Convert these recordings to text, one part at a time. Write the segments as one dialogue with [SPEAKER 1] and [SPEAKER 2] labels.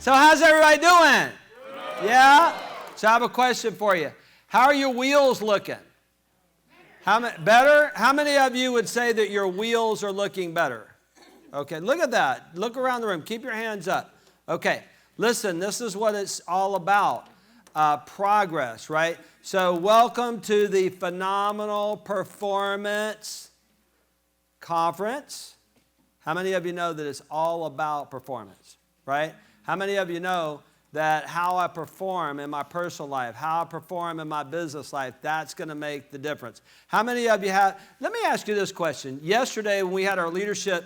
[SPEAKER 1] So how's everybody doing? Yeah? So I have a question for you. How are your wheels looking? Better? How many of you would say that your wheels are looking better? Okay, look at that. Look around the room. Keep your hands up. Okay, listen, this is what it's all about. Progress, right? So welcome to the Phenomenal Performance Conference. How many of you know that it's all about performance, right? How many of you know that how I perform in my personal life, how I perform in my business life, that's going to make the difference? How many of you have, let me ask you this question. Yesterday when we had our leadership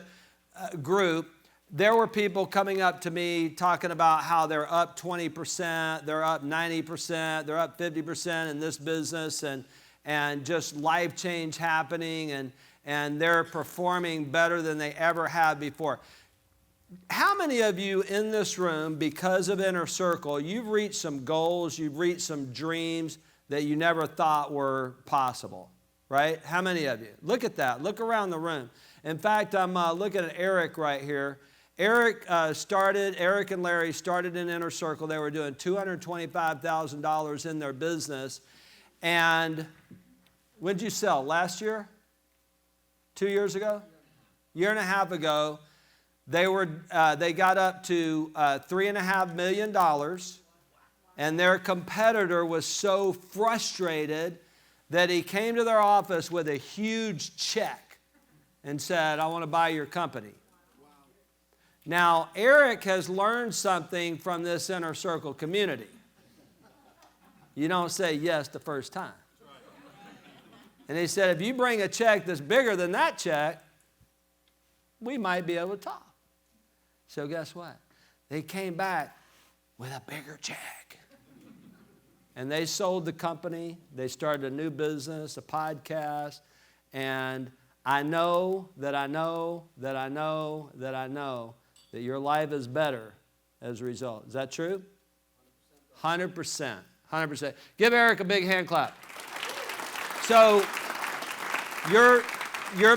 [SPEAKER 1] group, there were people coming up to me talking about how they're up 20%, they're up 90%, they're up 50% in this business, and just life change happening, and they're performing better than they ever have before. How many of you in this room, because of Inner Circle, you've reached some goals, you've reached some dreams that you never thought were possible, right? How many of you? Look at that. Look around the room. In fact, I'm looking at Eric right here. Eric and Larry started in Inner Circle. They were doing $225,000 in their business. And when did you sell? Last year? 2 years ago? Year and a half ago. They got up to $3.5 million, and their competitor was so frustrated that he came to their office with a huge check and said, "I want to buy your company." Now, Eric has learned something from this Inner Circle community. You don't say yes the first time. And he said, if you bring a check that's bigger than that check, we might be able to talk. So guess what? They came back with a bigger check. And they sold the company. They started a new business, a podcast. And I know that your life is better as a result. Is that true? 100%. 100%. Give Eric a big hand clap. So your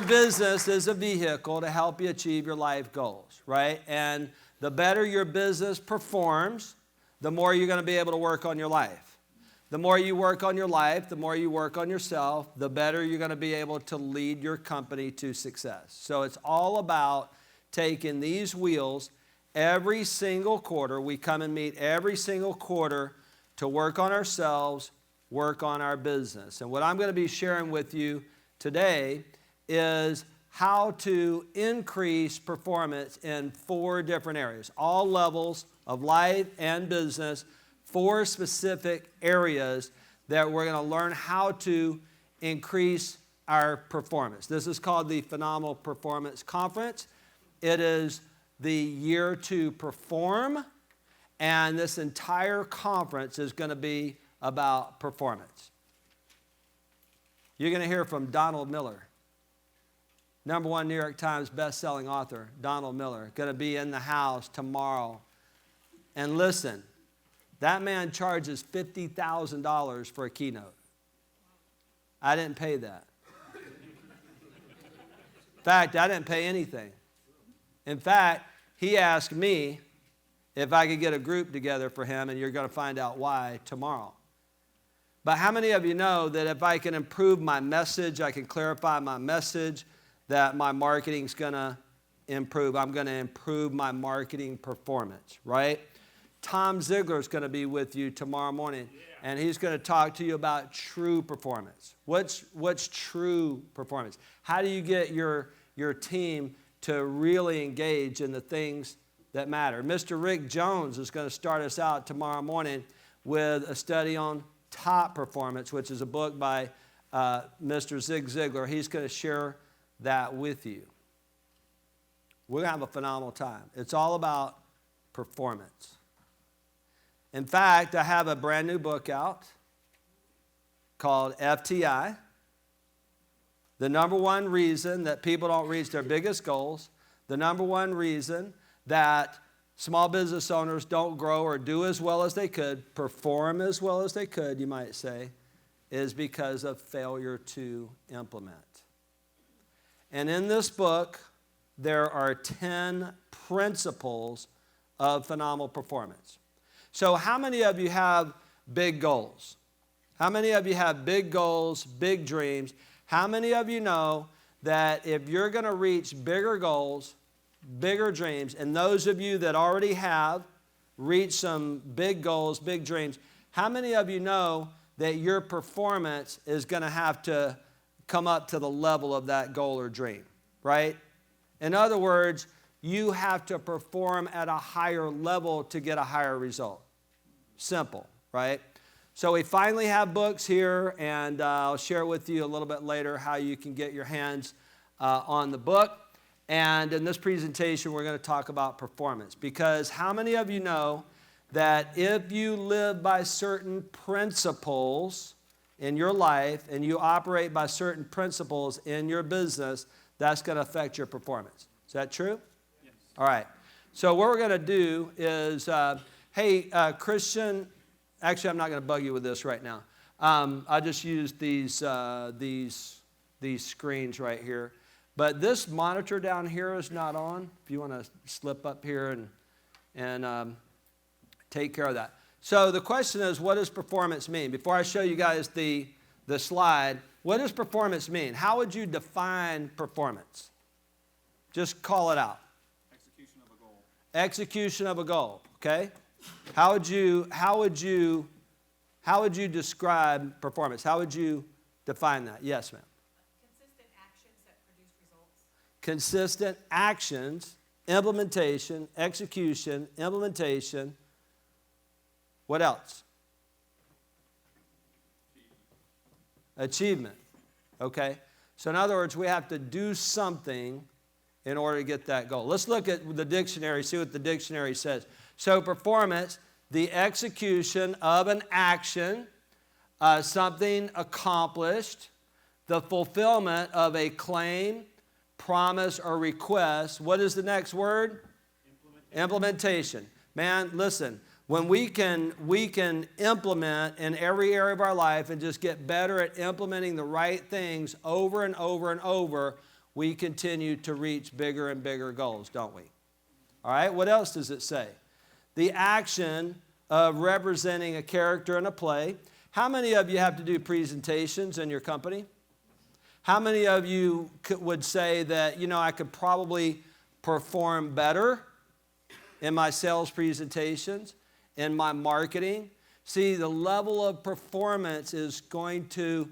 [SPEAKER 1] business is a vehicle to help you achieve your life goals, right? And the better your business performs, the more you're going to be able to work on your life. The more you work on your life, the more you work on yourself, the better you're going to be able to lead your company to success. So it's all about taking these wheels every single quarter. We come and meet every single quarter to work on ourselves, work on our business. And what I'm going to be sharing with you today is how to increase performance in 4 different areas, all levels of life and business, 4 specific areas that we're going to learn how to increase our performance. This is called the Phenomenal Performance Conference. It is the year to perform, and this entire conference is going to be about performance. You're going to hear from Donald Miller. #1 New York Times best-selling author, Donald Miller, going to be in the house tomorrow. And listen, that man charges $50,000 for a keynote. I didn't pay that. In fact, I didn't pay anything. In fact, he asked me if I could get a group together for him, and you're going to find out why tomorrow. But how many of you know that if I can improve my message, I can clarify my message, that my marketing's going to improve? I'm going to improve my marketing performance, right? Tom Ziglar is going to be with you tomorrow morning, and he's going to talk to you about true performance. What's true performance? How do you get your team to really engage in the things that matter? Mr. Rick Jones is going to start us out tomorrow morning with a study on top performance, which is a book by Mr. Zig Ziglar. He's going to share that with you. We're going to have a phenomenal time. It's all about performance. In fact, I have a brand new book out called FTI. The #1 reason that people don't reach their biggest goals, the #1 reason that small business owners don't grow or do as well as they could, perform as well as they could, you might say, is because of failure to implement. And in this book, there are 10 principles of phenomenal performance. So how many of you have big goals? How many of you have big goals, big dreams? How many of you know that if you're going to reach bigger goals, bigger dreams, and those of you that already have reached some big goals, big dreams, how many of you know that your performance is going to have to come up to the level of that goal or dream, right? In other words, you have to perform at a higher level to get a higher result. Simple, right? So we finally have books here, and I'll share with you a little bit later how you can get your hands on the book. And in this presentation, we're going to talk about performance. Because how many of you know that if you live by certain principles in your life and you operate by certain principles in your business, that's going to affect your performance? Is that true? Yes. All right. So what we're going to do is, Christian, actually I'm not going to bug you with this right now. I just used these screens right here. But this monitor down here is not on. If you want to slip up here and take care of that. So the question is, what does performance mean? Before I show you guys the slide, what does performance mean? How would you define performance? Just call it out.
[SPEAKER 2] Execution of a goal.
[SPEAKER 1] Execution of a goal, okay? How would you describe performance? How would you define that? Yes, ma'am.
[SPEAKER 3] Consistent actions that produce results.
[SPEAKER 1] Consistent actions, implementation, execution, implementation. What else? Achievement. Okay? So in other words, we have to do something in order to get that goal. Let's look at the dictionary, see what the dictionary says. So performance, the execution of an action, something accomplished, the fulfillment of a claim, promise, or request. What is the next word? Implementation. Man, listen. When we can implement in every area of our life and just get better at implementing the right things over and over and over, we continue to reach bigger and bigger goals, don't we? All right, what else does it say? The action of representing a character in a play. How many of you have to do presentations in your company? How many of you would say that, I could probably perform better in my sales presentations, in my marketing? See, the level of performance is going to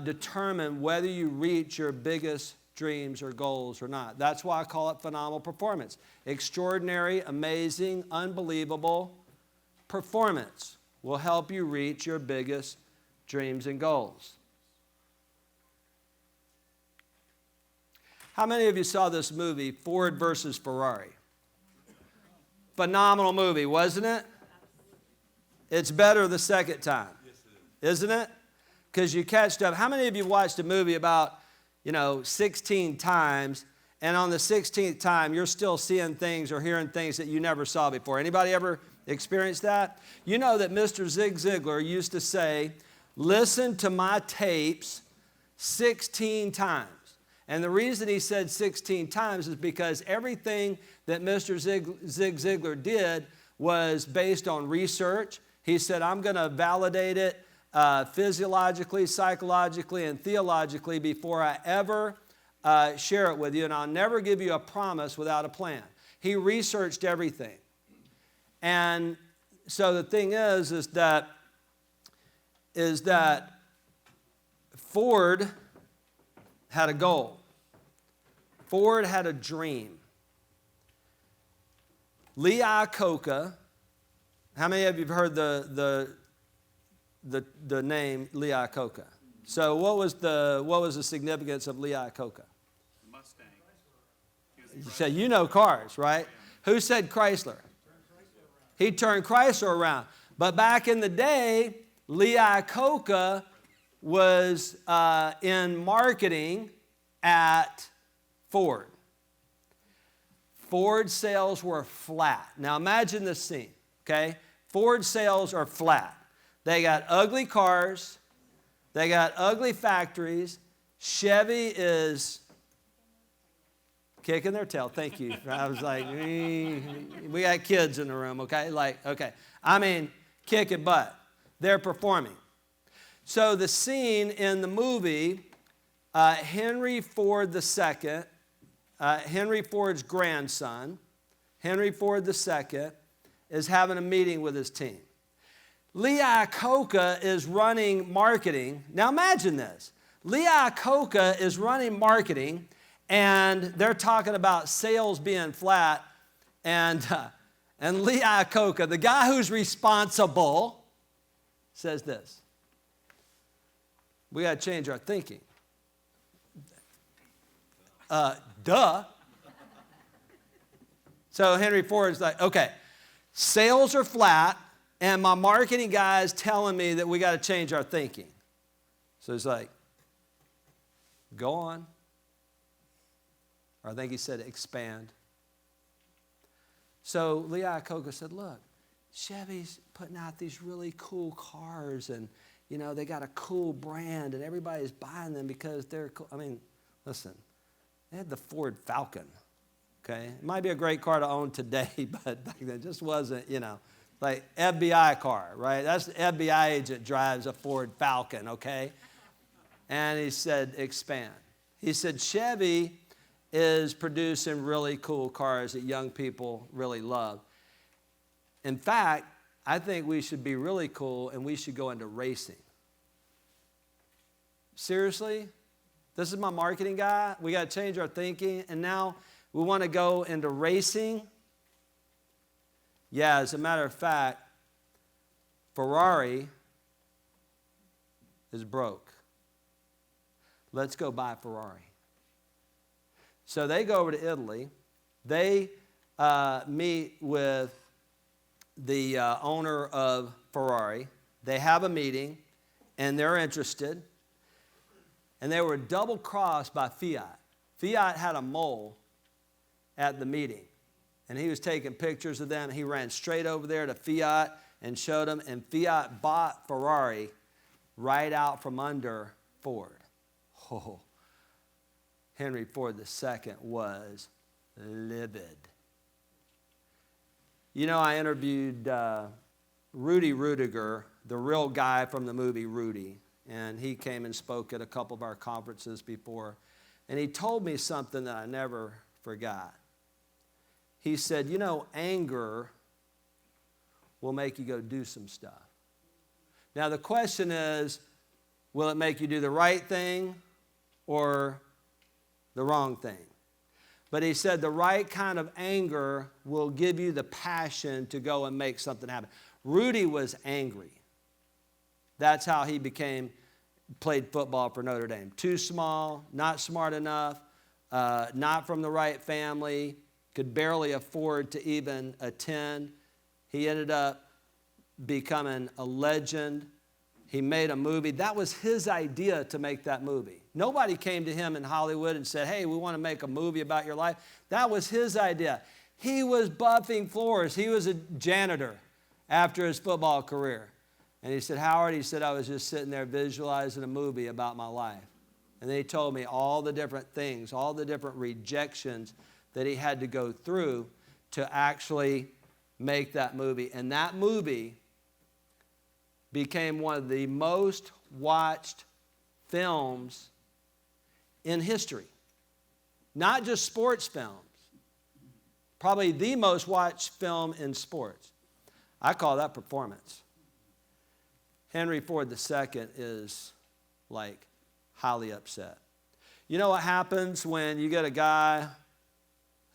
[SPEAKER 1] determine whether you reach your biggest dreams or goals or not. That's why I call it phenomenal performance. Extraordinary, amazing, unbelievable performance will help you reach your biggest dreams and goals. How many of you saw this movie, Ford versus Ferrari? Phenomenal movie, wasn't it? It's better the second time, isn't it? Because you catched up. How many of you watched a movie about, 16 times, and on the 16th time, you're still seeing things or hearing things that you never saw before? Anybody ever experienced that? You know that Mr. Zig Ziglar used to say, listen to my tapes 16 times. And the reason he said 16 times is because everything that Mr. Zig Ziglar did was based on research. He said, I'm going to validate it physiologically, psychologically, and theologically before I ever share it with you. And I'll never give you a promise without a plan. He researched everything. And so the thing is that Ford had a goal. Ford had a dream. Lee Iacocca, how many of you have heard the name Lee Iacocca? So what was the significance of Lee Iacocca?
[SPEAKER 2] Mustang.
[SPEAKER 1] So you know cars, right? Who said Chrysler? He turned Chrysler around. But back in the day, Lee Iacocca was in marketing at Ford. Ford sales were flat. Now imagine this scene, okay? Ford sales are flat. They got ugly cars. They got ugly factories. Chevy is Kicking their tail. Thank you. I was like, we got kids in the room, okay? Like, okay. I mean, kicking butt. They're performing. So the scene in the movie, Henry Ford II, Henry Ford's grandson, Henry Ford II, is having a meeting with his team. Lee Iacocca is running marketing. Now imagine this. Lee Iacocca is running marketing, and they're talking about sales being flat. And Lee Iacocca, the guy who's responsible, says this. We got to change our thinking. Duh. So Henry Ford's like, okay, sales are flat, and my marketing guy is telling me that we got to change our thinking. So he's like, go on. Or I think he said expand. So Lee Iacocca said, look, Chevy's putting out these really cool cars, and, you know, they got a cool brand, and everybody's buying them because they're cool. I mean, listen, they had the Ford Falcon, okay? It might be a great car to own today, but back then it just wasn't, you know, like FBI car, right? That's the FBI agent drives a Ford Falcon, okay? And he said, expand. He said, Chevy is producing really cool cars that young people really love. In fact, I think we should be really cool and we should go into racing. Seriously? This is my marketing guy. We got to change our thinking, and now we want to go into racing. Yeah, as a matter of fact, Ferrari is broke. Let's go buy Ferrari. So they go over to Italy. They meet with the owner of Ferrari. They have a meeting, and they're interested. And they were double-crossed by Fiat. Fiat had a mole at the meeting, and he was taking pictures of them. He ran straight over there to Fiat and showed them, and Fiat bought Ferrari right out from under Ford. Oh, Henry Ford II was livid. You know, I interviewed Rudy Rudiger, the real guy from the movie Rudy, and he came and spoke at a couple of our conferences before, and he told me something that I never forgot. He said, you know, anger will make you go do some stuff. Now, the question is, will it make you do the right thing or the wrong thing? But he said the right kind of anger will give you the passion to go and make something happen. Rudy was angry. That's how he played football for Notre Dame. Too small, not smart enough, not from the right family, could barely afford to even attend. He ended up becoming a legend. He made a movie. That was his idea to make that movie. Nobody came to him in Hollywood and said, hey, we want to make a movie about your life. That was his idea. He was buffing floors. He was a janitor after his football career. And he said, Howard, he said, I was just sitting there visualizing a movie about my life. And then he told me all the different things, all the different rejections that he had to go through to actually make that movie. And that movie became one of the most watched films in history. Not just sports films. Probably the most watched film in sports. I call that performance. Henry Ford II is like highly upset. You know what happens when you get a guy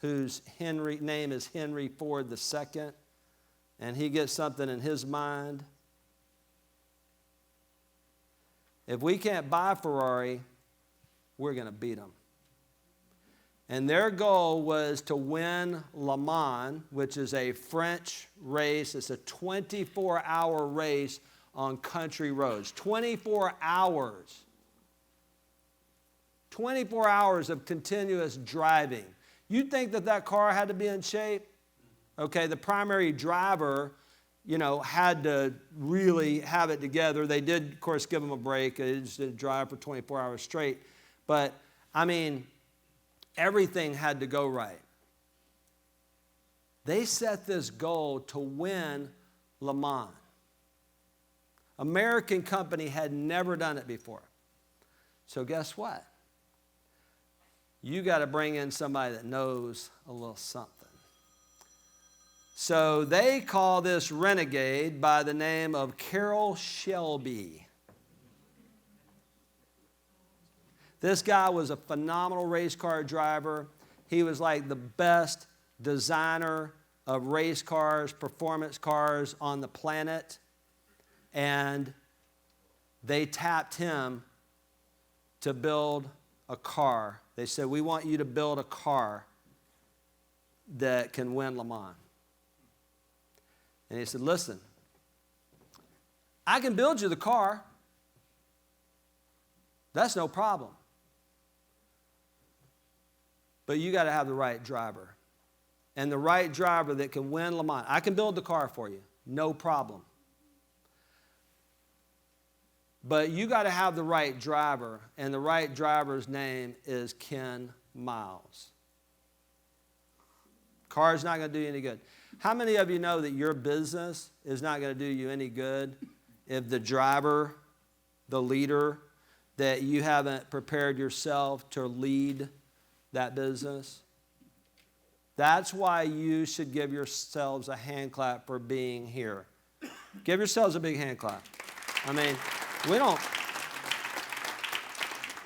[SPEAKER 1] whose name is Henry Ford II and he gets something in his mind? If we can't buy Ferrari, we're going to beat them. And their goal was to win Le Mans, which is a French race. It's a 24-hour race on country roads. 24 hours. 24 hours of continuous driving. You'd think that that car had to be in shape? Okay, the primary driver, had to really have it together. They did, of course, give him a break. They just didn't drive for 24 hours straight. But, everything had to go right. They set this goal to win Le Mans. American company had never done it before. So guess what? You got to bring in somebody that knows a little something. So they call this renegade by the name of Carroll Shelby. This guy was a phenomenal race car driver. He was like the best designer of race cars, performance cars on the planet. And they tapped him to build a car. They said, we want you to build a car that can win Le Mans. And he said, listen, I can build you the car. That's no problem. But you got to have the right driver. And the right driver that can win Le Mans. I can build the car for you. No problem. But you got to have the right driver. And the right driver's name is Ken Miles. Car's not going to do you any good. How many of you know that your business is not going to do you any good if the driver, the leader, that you haven't prepared yourself to lead that business? That's why you should give yourselves a hand clap for being here. Give yourselves a big hand clap. I mean,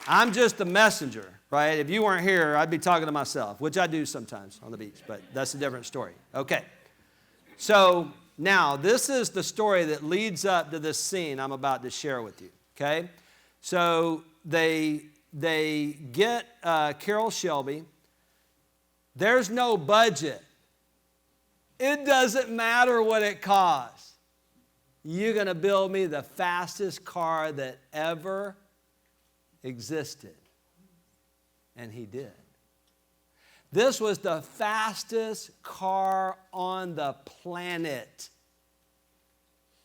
[SPEAKER 1] I'm just the messenger, right? If you weren't here, I'd be talking to myself, which I do sometimes on the beach, but that's a different story. Okay. So now, this is the story that leads up to this scene I'm about to share with you, okay? So they get Carroll Shelby. There's no budget. It doesn't matter what it costs. You're going to build me the fastest car that ever existed. And he did. This was the fastest car on the planet.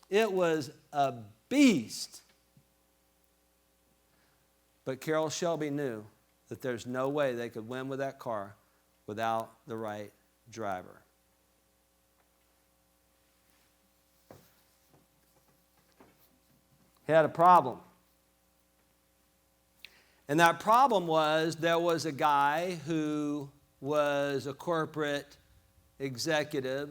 [SPEAKER 1] It was a beast. But Carroll Shelby knew that there's no way they could win with that car without the right driver. He had a problem. And that problem was there was a guy who was a corporate executive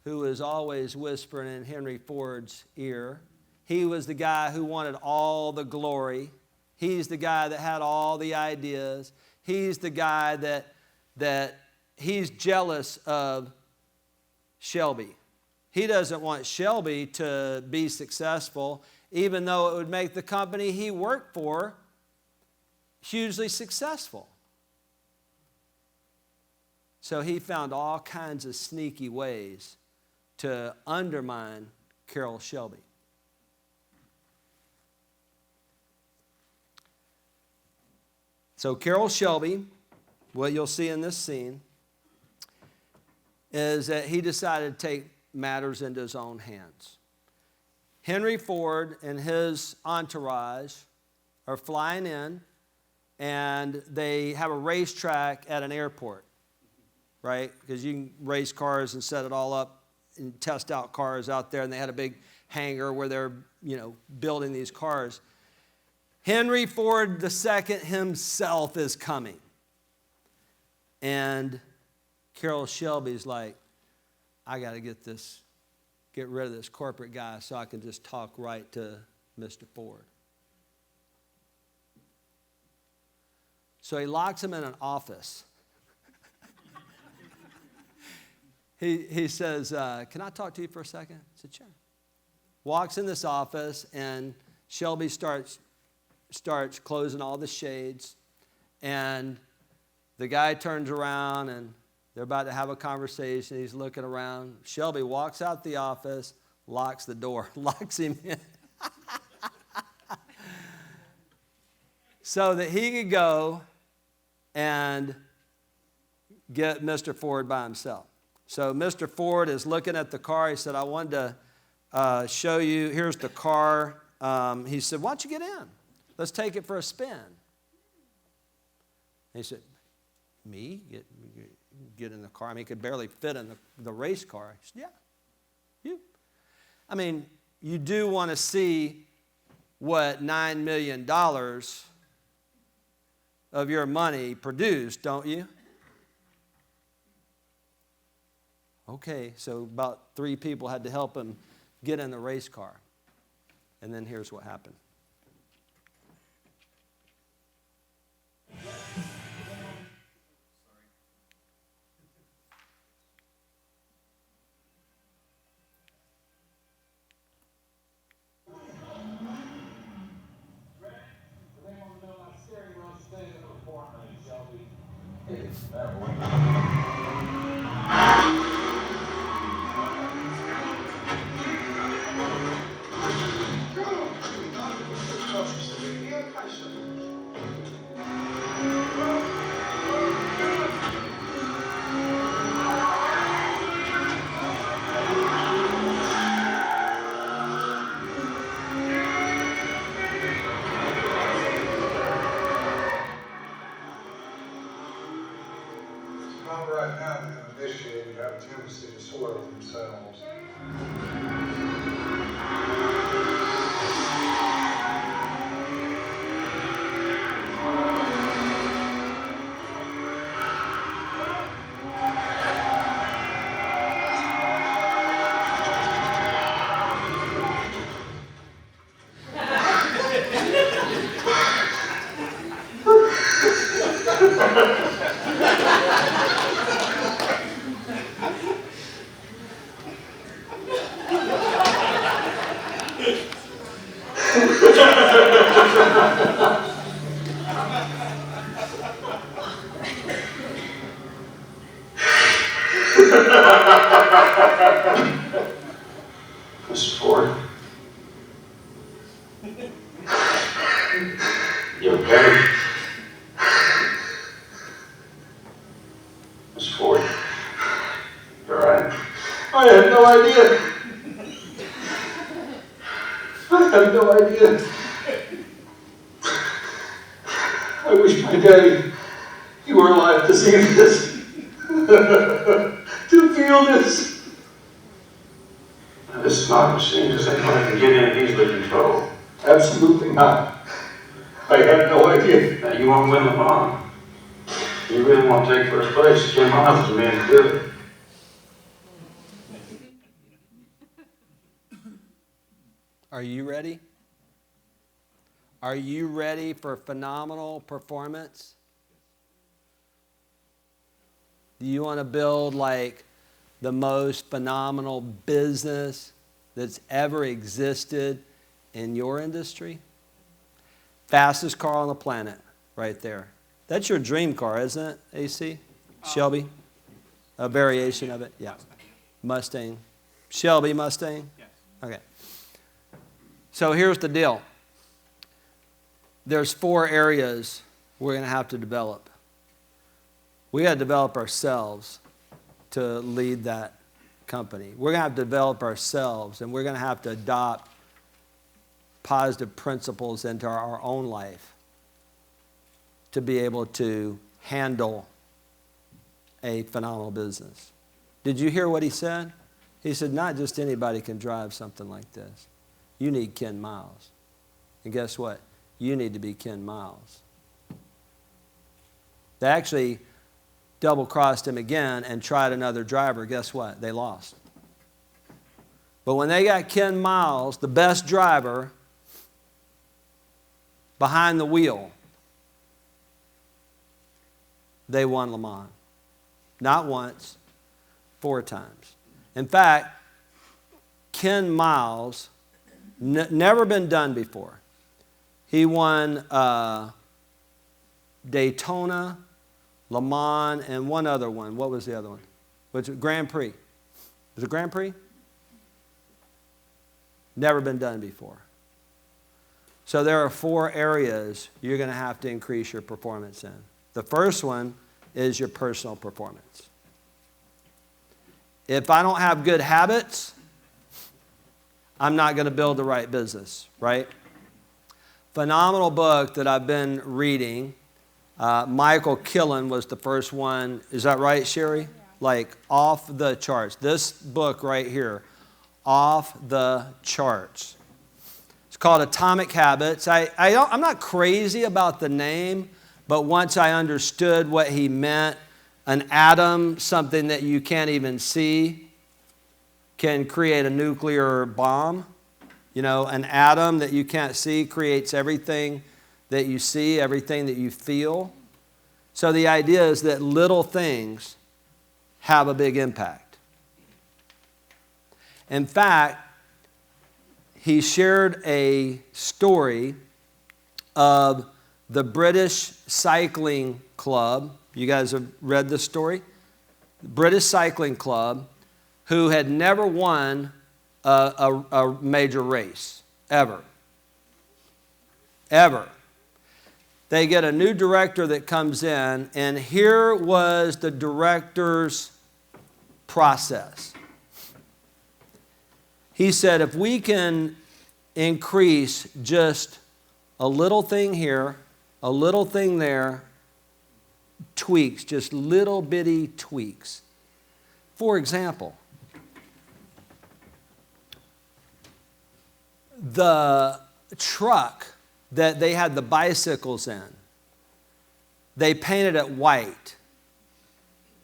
[SPEAKER 1] who was always whispering in Henry Ford's ear. He was the guy who wanted all the glory. He's the guy that had all the ideas. He's the guy that he's jealous of Shelby. He doesn't want Shelby to be successful, even though it would make the company he worked for hugely successful. So he found all kinds of sneaky ways to undermine Carroll Shelby. So Carroll Shelby, what you'll see in this scene, is that he decided to take matters into his own hands. Henry Ford and his entourage are flying in, and they have a racetrack at an airport, right? Because you can race cars and set it all up and test out cars out there, and they had a big hangar where they're, building these cars. Henry Ford II himself is coming. And Carroll Shelby's like, I got to get rid of this corporate guy so I can just talk right to Mr. Ford. So he locks him in an office. He says, can I talk to you for a second? I said, sure. Walks in this office, and Shelby starts closing all the shades. And the guy turns around, and they're about to have a conversation. He's looking around. Shelby walks out the office, locks the door, locks him in. So that he could go and get Mr. Ford by himself. So Mr. Ford is looking at the car. He said, I wanted to show you. Here's the car. He said, why don't you get in? Let's take it for a spin. He said, Me? Get in the car? I mean, he could barely fit in the race car. He said, yeah, you. I mean, you do want to see what $9 million of your money produced, don't you? Okay, so about 3 people had to help him get in the race car. And then here's what happened.
[SPEAKER 4] Not right now, they've initiated have a tendency to soil themselves.
[SPEAKER 5] Mr. Ford? You okay? Mr. Ford? You alright? I had no idea. I had no idea. I wish my daddy, you were alive to see this. To feel this. Now, this is not a machine. Does anybody can get in and easily control? Absolutely not. I had no idea. Now, you won't win the bond. You really want to take first place. Jim Miles is the man to do it.
[SPEAKER 1] Are you ready? Are you ready for phenomenal performance? Do you want to build like the most phenomenal business that's ever existed in your industry? Fastest car on the planet, right there. That's your dream car, isn't it, AC? Shelby? A variation of it? Yeah. Mustang. Shelby Mustang?
[SPEAKER 2] Yes.
[SPEAKER 1] Okay. So here's the deal. There's 4 areas we're going to have to develop. We got to develop ourselves to lead that company. We're going to have to develop ourselves, and we're going to have to adopt positive principles into our own life to be able to handle a phenomenal business. Did you hear what he said? He said, not just anybody can drive something like this. You need Ken Miles. And guess what? You need to be Ken Miles. They actually double-crossed him again and tried another driver. Guess what? They lost. But when they got Ken Miles, the best driver, behind the wheel, they won Le Mans. Not once, 4 times. In fact, Ken Miles, never been done before. He won Daytona, Le Mans, and one other one. What was the other one? Was it Grand Prix? Was it Grand Prix? Never been done before. So there are 4 areas you're going to have to increase your performance in. The first one is your personal performance. If I don't have good habits, I'm not going to build the right business, right? Phenomenal book that I've been reading Michael Killen was the first one. Is that right, Sherry? Like off the charts. This book right here, off the charts. It's called Atomic Habits. I'm not crazy about the name, but once I understood what he meant, an atom, something that you can't even see, can create a nuclear bomb. You know, an atom that you can't see creates everything that you see, everything that you feel. So the idea is that little things have a big impact. In fact, he shared a story of the British Cycling Club. You guys have read this story? The British Cycling Club, who had never won a major race, ever. Ever. They get a new director that comes in, and here was the director's process. He said, if we can increase just a little thing here, a little thing there, tweaks, just little bitty tweaks. For example, the truck that they had the bicycles in, they painted it white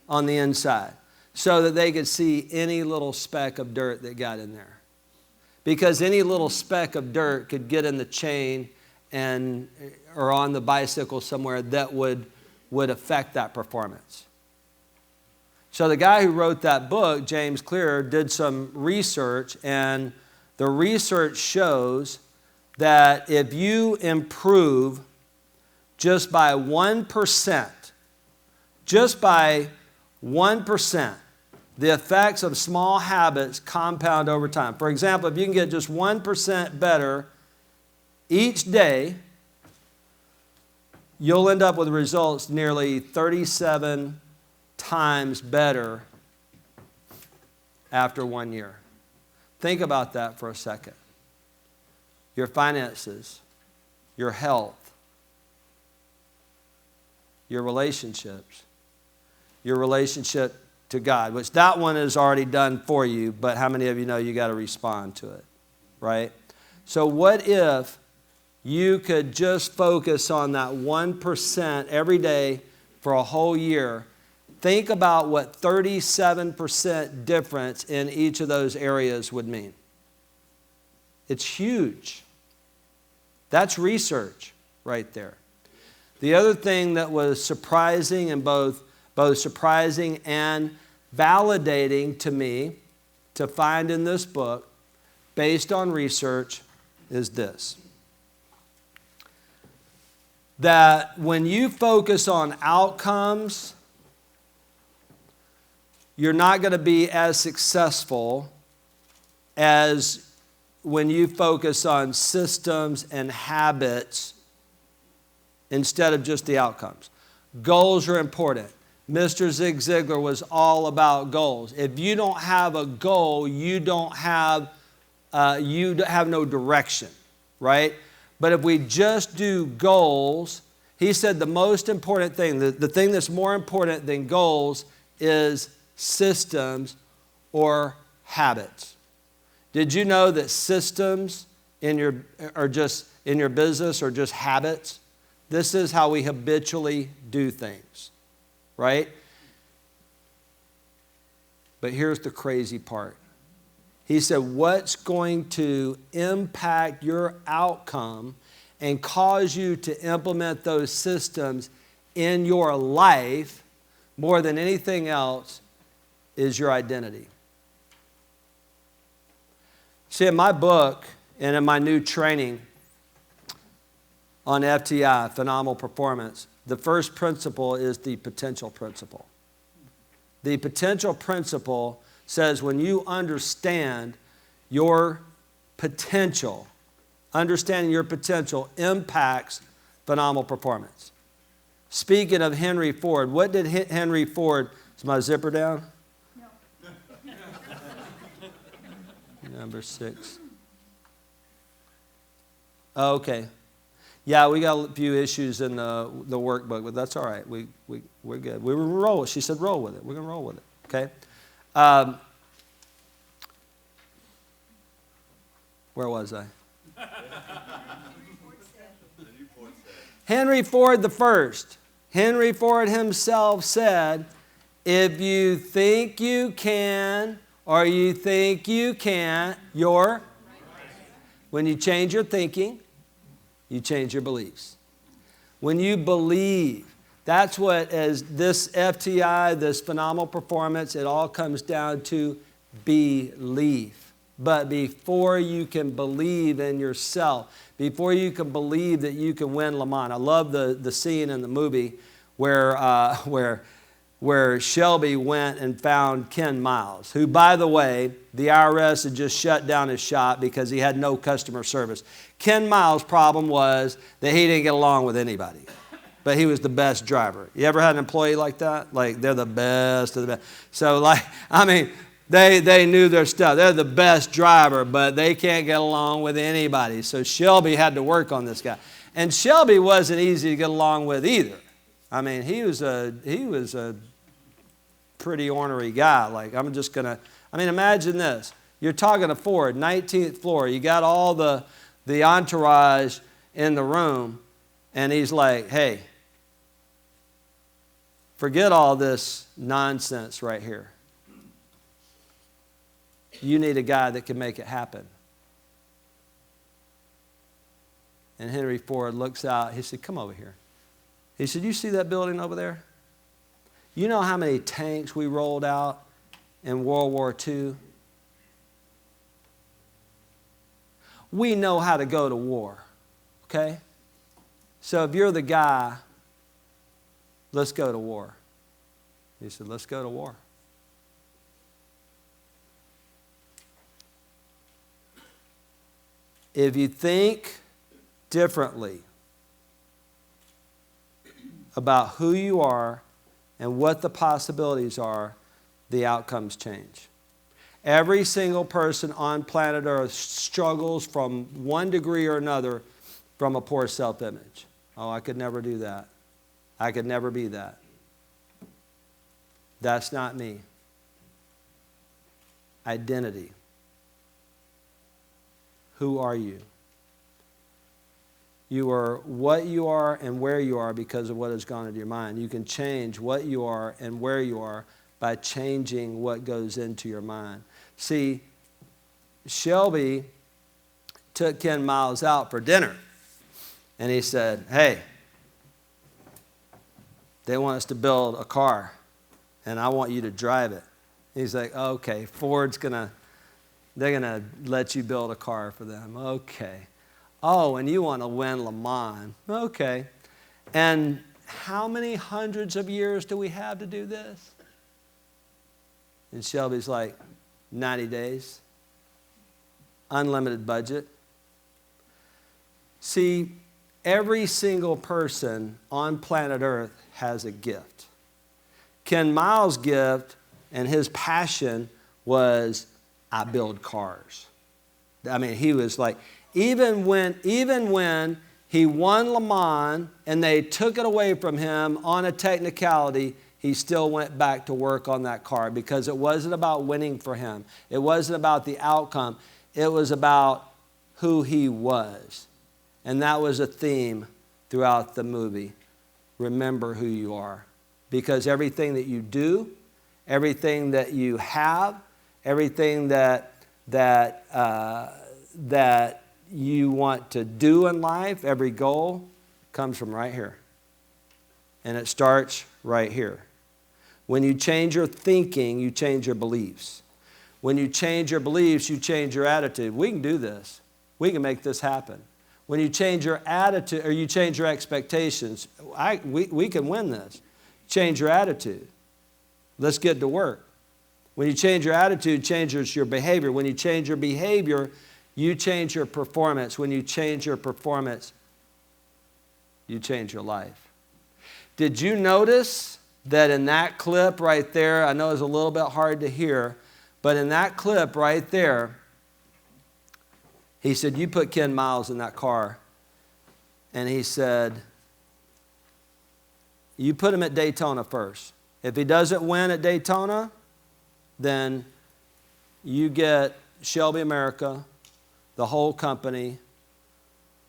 [SPEAKER 1] on the inside so that they could see any little speck of dirt that got in there. Because any little speck of dirt could get in the chain or on the bicycle somewhere that would affect that performance. So the guy who wrote that book, James Clear, did some research, and the research shows that if you improve just by 1%, just by 1%, the effects of small habits compound over time. For example, if you can get just 1% better each day, you'll end up with results nearly 37 times better after 1 year. Think about that for a second. Your finances, your health, your relationships, your relationship to God, which that one is already done for you, but how many of you know you got to respond to it, right? So what if you could just focus on that 1% every day for a whole year? Think about what 37% difference in each of those areas would mean. It's huge. That's research right there. The other thing that was surprising and both surprising and validating to me to find in this book, based on research, is this. That when you focus on outcomes, you're not going to be as successful as when you focus on systems and habits instead of just the outcomes. Goals are important. Mr. Zig Ziglar was all about goals. If you don't have a goal, you have no direction, right? But if we just do goals, he said the most important thing, the thing that's more important than goals is systems or habits. Did you know that systems are just in your business are just habits? This is how we habitually do things, right? But here's the crazy part. He said, what's going to impact your outcome and cause you to implement those systems in your life more than anything else is your identity. See, in my book and in my new training on FTI, Phenomenal Performance, the first principle is the potential principle. The potential principle says when you understand your potential, understanding your potential impacts phenomenal performance. Speaking of Henry Ford, what did Henry Ford, is my zipper down? Number 6. Okay. Yeah, we got a few issues in the workbook, but that's all right. We're good. We were roll. She said roll with it. We're going to roll with it, okay? Where was I? Henry Ford the first. Henry Ford himself said, if you think you can or you think you can't, you're. When you change your thinking, you change your beliefs. When you believe, that's what, as this FTI, this phenomenal performance, it all comes down to belief. But before you can believe in yourself, before you can believe that you can win Le Mans, I love the scene in the movie where Shelby went and found Ken Miles, who, by the way, the IRS had just shut down his shop because he had no customer service. Ken Miles' problem was that he didn't get along with anybody, but he was the best driver. You ever had an employee like that? Like, they're the best of the best. So, like, I mean, they knew their stuff. They're the best driver, but they can't get along with anybody. So Shelby had to work on this guy. And Shelby wasn't easy to get along with either. I mean, he was a pretty ornery guy. Like, imagine this. You're talking to Ford, 19th floor. You got all the entourage in the room, and he's like, hey, forget all this nonsense right here. You need a guy that can make it happen. And Henry Ford looks out. He said, come over here. He said, you see that building over there? You know how many tanks we rolled out in World War II? We know how to go to war, okay? So if you're the guy, let's go to war. He said, let's go to war. If you think differently about who you are and what the possibilities are, the outcomes change. Every single person on planet Earth struggles from one degree or another from a poor self-image. Oh, I could never do that. I could never be that. That's not me. Identity. Who are you? You are what you are and where you are because of what has gone into your mind. You can change what you are and where you are by changing what goes into your mind. See, Shelby took Ken Miles out for dinner, and he said, hey, they want us to build a car, and I want you to drive it. He's like, okay, they're going to let you build a car for them. Okay. Oh, and you want to win Le Mans. Okay. And how many hundreds of years do we have to do this? And Shelby's like, 90 days. Unlimited budget. See, every single person on planet Earth has a gift. Ken Miles' gift and his passion was, I build cars. I mean, he was like, even when he won Le Mans and they took it away from him on a technicality, he still went back to work on that car because it wasn't about winning for him. It wasn't about the outcome. It was about who he was. And that was a theme throughout the movie. Remember who you are. Because everything that you do, everything that you have, everything that you want to do in life, every goal, comes from right here. And it starts right here. When you change your thinking, you change your beliefs. When you change your beliefs, you change your attitude. We can do this. We can make this happen. When you change your attitude, or you change your expectations, we can win this. Change your attitude. Let's get to work. When you change your attitude, changes your behavior. When you change your behavior, you change your performance. When you change your performance, you change your life. Did you notice that in that clip right there, I know it's a little bit hard to hear, but in that clip right there, he said, you put Ken Miles in that car, and he said, you put him at Daytona first. If he doesn't win at Daytona, then you get Shelby America, the whole company,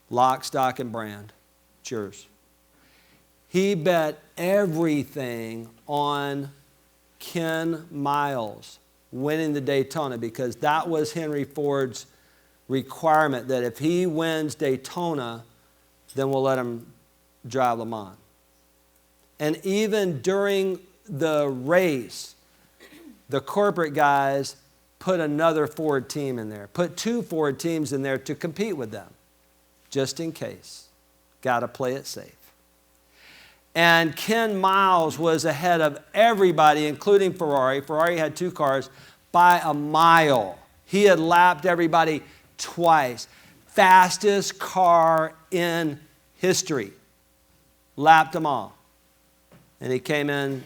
[SPEAKER 1] lock, stock, and brand. It's yours. He bet everything on Ken Miles winning the Daytona because that was Henry Ford's requirement that if he wins Daytona, then we'll let him drive Le Mans. And even during the race, the corporate guys put another Ford team in there, put 2 Ford teams in there to compete with them, just in case. Got to play it safe. And Ken Miles was ahead of everybody, including Ferrari. Ferrari had 2 cars by a mile. He had lapped everybody twice. Fastest car in history. Lapped them all. And he came in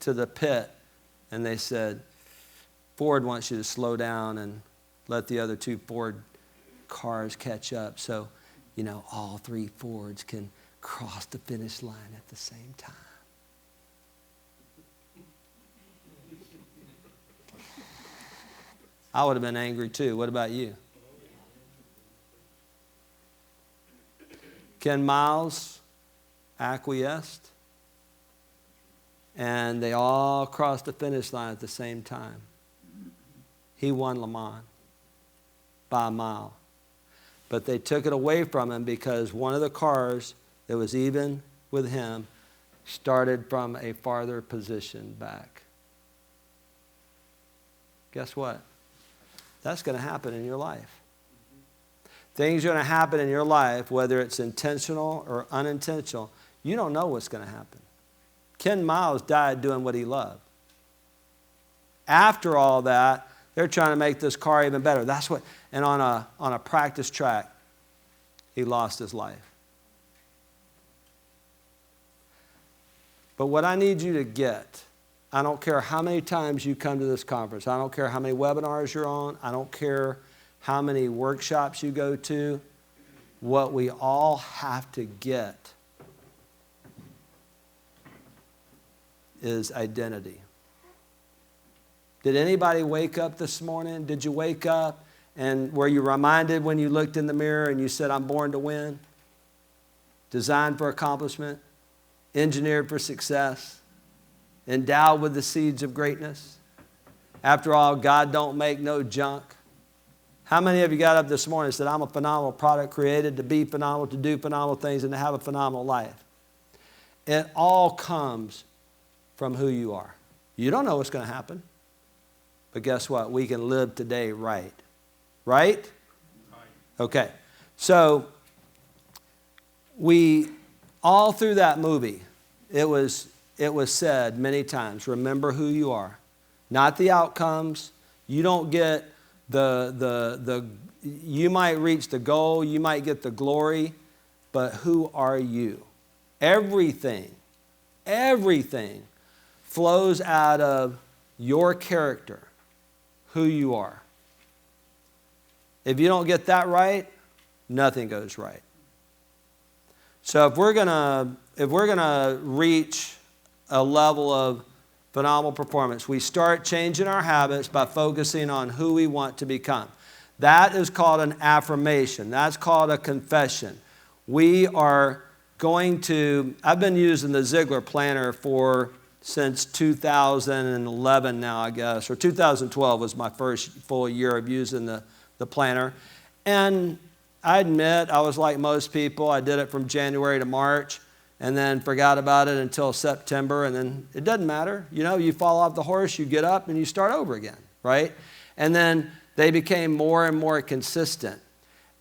[SPEAKER 1] to the pit and they said, Ford wants you to slow down and let the other 2 Ford cars catch up so, all 3 Fords can cross the finish line at the same time. I would have been angry too. What about you? Ken Miles acquiesced, and they all crossed the finish line at the same time. He won Le Mans by a mile. But they took it away from him because one of the cars that was even with him started from a farther position back. Guess what? That's going to happen in your life. Things are going to happen in your life, whether it's intentional or unintentional. You don't know what's going to happen. Ken Miles died doing what he loved. After all that, they're trying to make this car even better. That's what, and on a practice track, he lost his life. But what I need you to get, I don't care how many times you come to this conference. I don't care how many webinars you're on. I don't care how many workshops you go to. What we all have to get is identity. Did anybody wake up this morning? Did you wake up and were you reminded when you looked in the mirror and you said, I'm born to win? Designed for accomplishment? Engineered for success? Endowed with the seeds of greatness? After all, God don't make no junk. How many of you got up this morning and said, I'm a phenomenal product created to be phenomenal, to do phenomenal things, and to have a phenomenal life? It all comes from who you are. You don't know what's going to happen. But guess what? We can live today right. Right? Okay. So, we, all through that movie, it was said many times, remember who you are. Not the outcomes. You don't get you might reach the goal, you might get the glory, but who are you? Everything flows out of your character, who you are. If you don't get that right, nothing goes right. So if we're gonna reach a level of phenomenal performance, we start changing our habits by focusing on who we want to become. That is called an affirmation. That's called a confession. We are going to, I've been using the Ziglar planner since 2011 now, I guess, or 2012 was my first full year of using the planner. And I admit, I was like most people. I did it from January to March and then forgot about it until September, and then it doesn't matter. You fall off the horse, you get up, and you start over again, right? And then they became more and more consistent.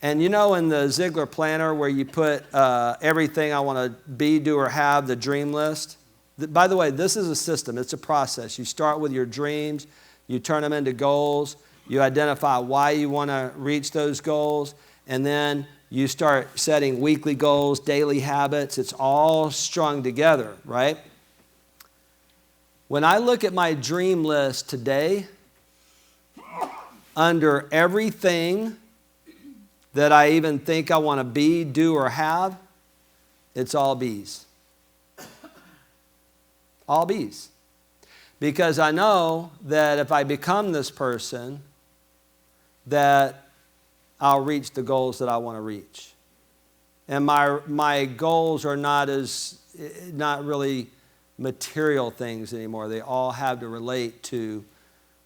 [SPEAKER 1] And in the Ziglar planner where you put everything I want to be, do, or have, the dream list. By the way, this is a system. It's a process. You start with your dreams. You turn them into goals. You identify why you want to reach those goals. And then you start setting weekly goals, daily habits. It's all strung together, right? When I look at my dream list today, under everything that I even think I want to be, do, or have, It's all B's. All B's. Because I know that if I become this person, that I'll reach the goals that I want to reach. And my goals are not really material things anymore. They all have to relate to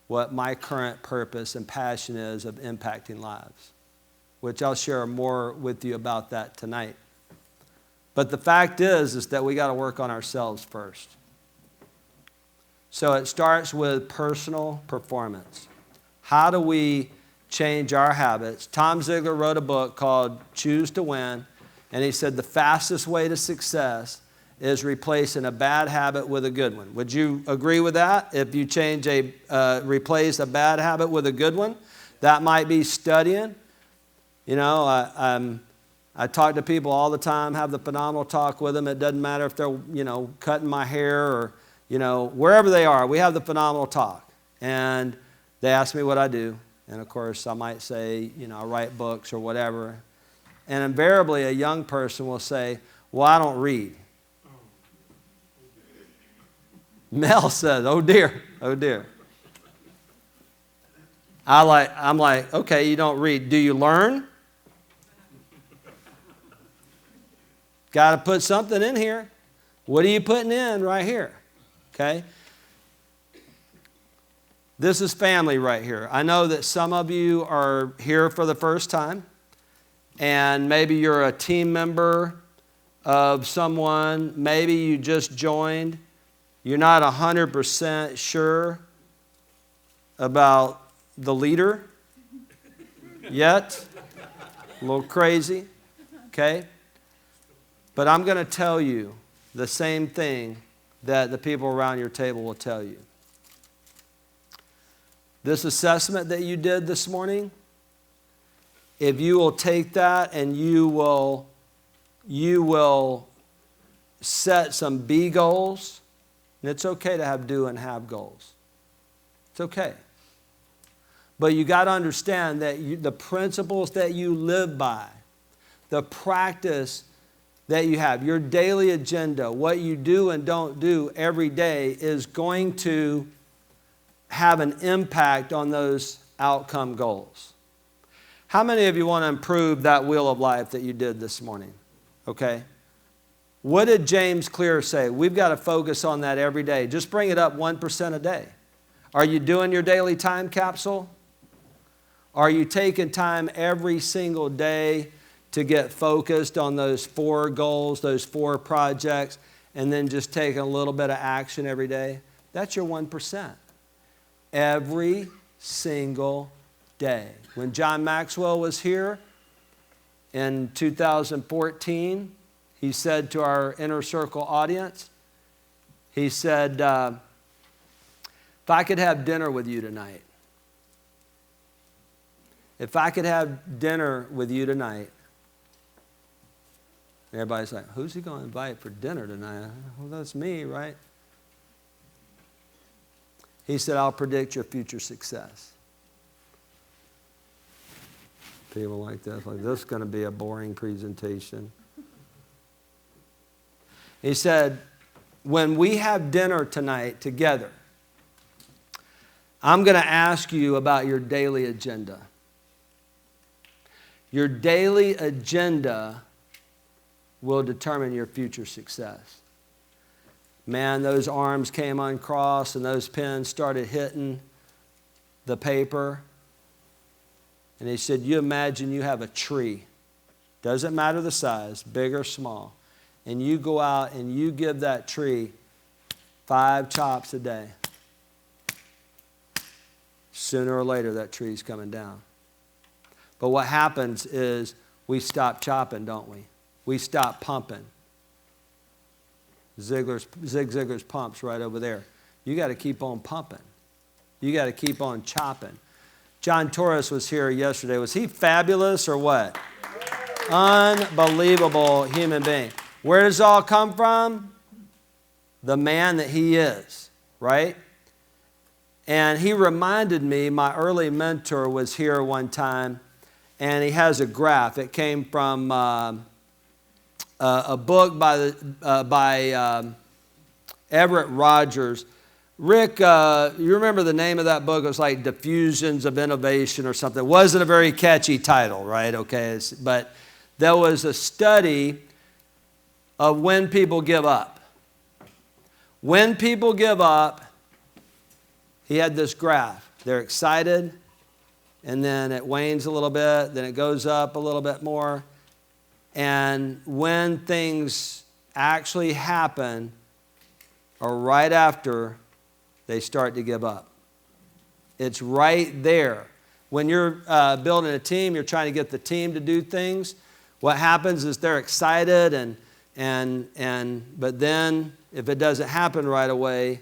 [SPEAKER 1] what my current purpose and passion is of impacting lives, which I'll share more with you about that tonight. But the fact is that we got to work on ourselves first. So it starts with personal performance. How do we change our habits? Tom Ziglar wrote a book called Choose to Win, and he said the fastest way to success is replacing a bad habit with a good one. Would you agree with that? If you replace a bad habit with a good one, that might be studying. You know, I talk to people all the time, have the phenomenal talk with them. It doesn't matter if they're, cutting my hair or, wherever they are, we have the phenomenal talk. And they ask me what I do. And of course, I might say, I write books or whatever. And invariably, a young person will say, well, I don't read. Mel says, oh dear, oh dear. I'm like, okay, you don't read. Do you learn? Got to put something in here. What are you putting in right here? Okay? This is family right here. I know that some of you are here for the first time, and maybe you're a team member of someone. Maybe you just joined. You're not 100% sure about the leader yet. A little crazy, okay? But I'm going to tell you the same thing that the people around your table will tell you. This assessment that you did this morning, if you will take that and you will set some B goals, and it's okay to have do and have goals. It's okay. But you got to understand that the principles that you live by, the practice that you have, your daily agenda, what you do and don't do every day is going to have an impact on those outcome goals. How many of you want to improve that wheel of life that you did this morning? Okay. What did James Clear say? We've got to focus on that every day. Just bring it up 1% a day. Are you doing your daily time capsule? Are you taking time every single day to get focused on those 4 goals, those 4 projects, and then just taking a little bit of action every day? That's your 1%. Every single day. When John Maxwell was here in 2014, he said to our inner circle audience, he said, if I could have dinner with you tonight, if I could have dinner with you tonight, everybody's like, who's he going to invite for dinner tonight? Well, that's me, right? He said, I'll predict your future success. People like this, this is going to be a boring presentation. He said, when we have dinner tonight together, I'm going to ask you about your daily agenda. Your daily agenda will determine your future success. Man, those arms came uncrossed and those pens started hitting the paper. And he said, you imagine you have a tree. Doesn't matter the size, big or small. And you go out and you give that tree 5 chops a day. Sooner or later, that tree's coming down. But what happens is we stop chopping, don't we? We stop pumping. Zig Ziglar's pump's right over there. You got to keep on pumping. You got to keep on chopping. John Torres was here yesterday. Was he fabulous or what? Unbelievable human being. Where does it all come from? The man that he is, right? And he reminded me, my early mentor was here one time, and he has a graph. It came from a book by Everett Rogers. Rick, you remember the name of that book? It was like Diffusions of Innovation or something. It wasn't a very catchy title, right? Okay, but there was a study of when people give up. When people give up, he had this graph. They're excited, and then it wanes a little bit, then it goes up a little bit more. And when things actually happen, or right after, they start to give up. It's right there. When you're building a team, you're trying to get the team to do things. What happens is they're excited, but then if it doesn't happen right away,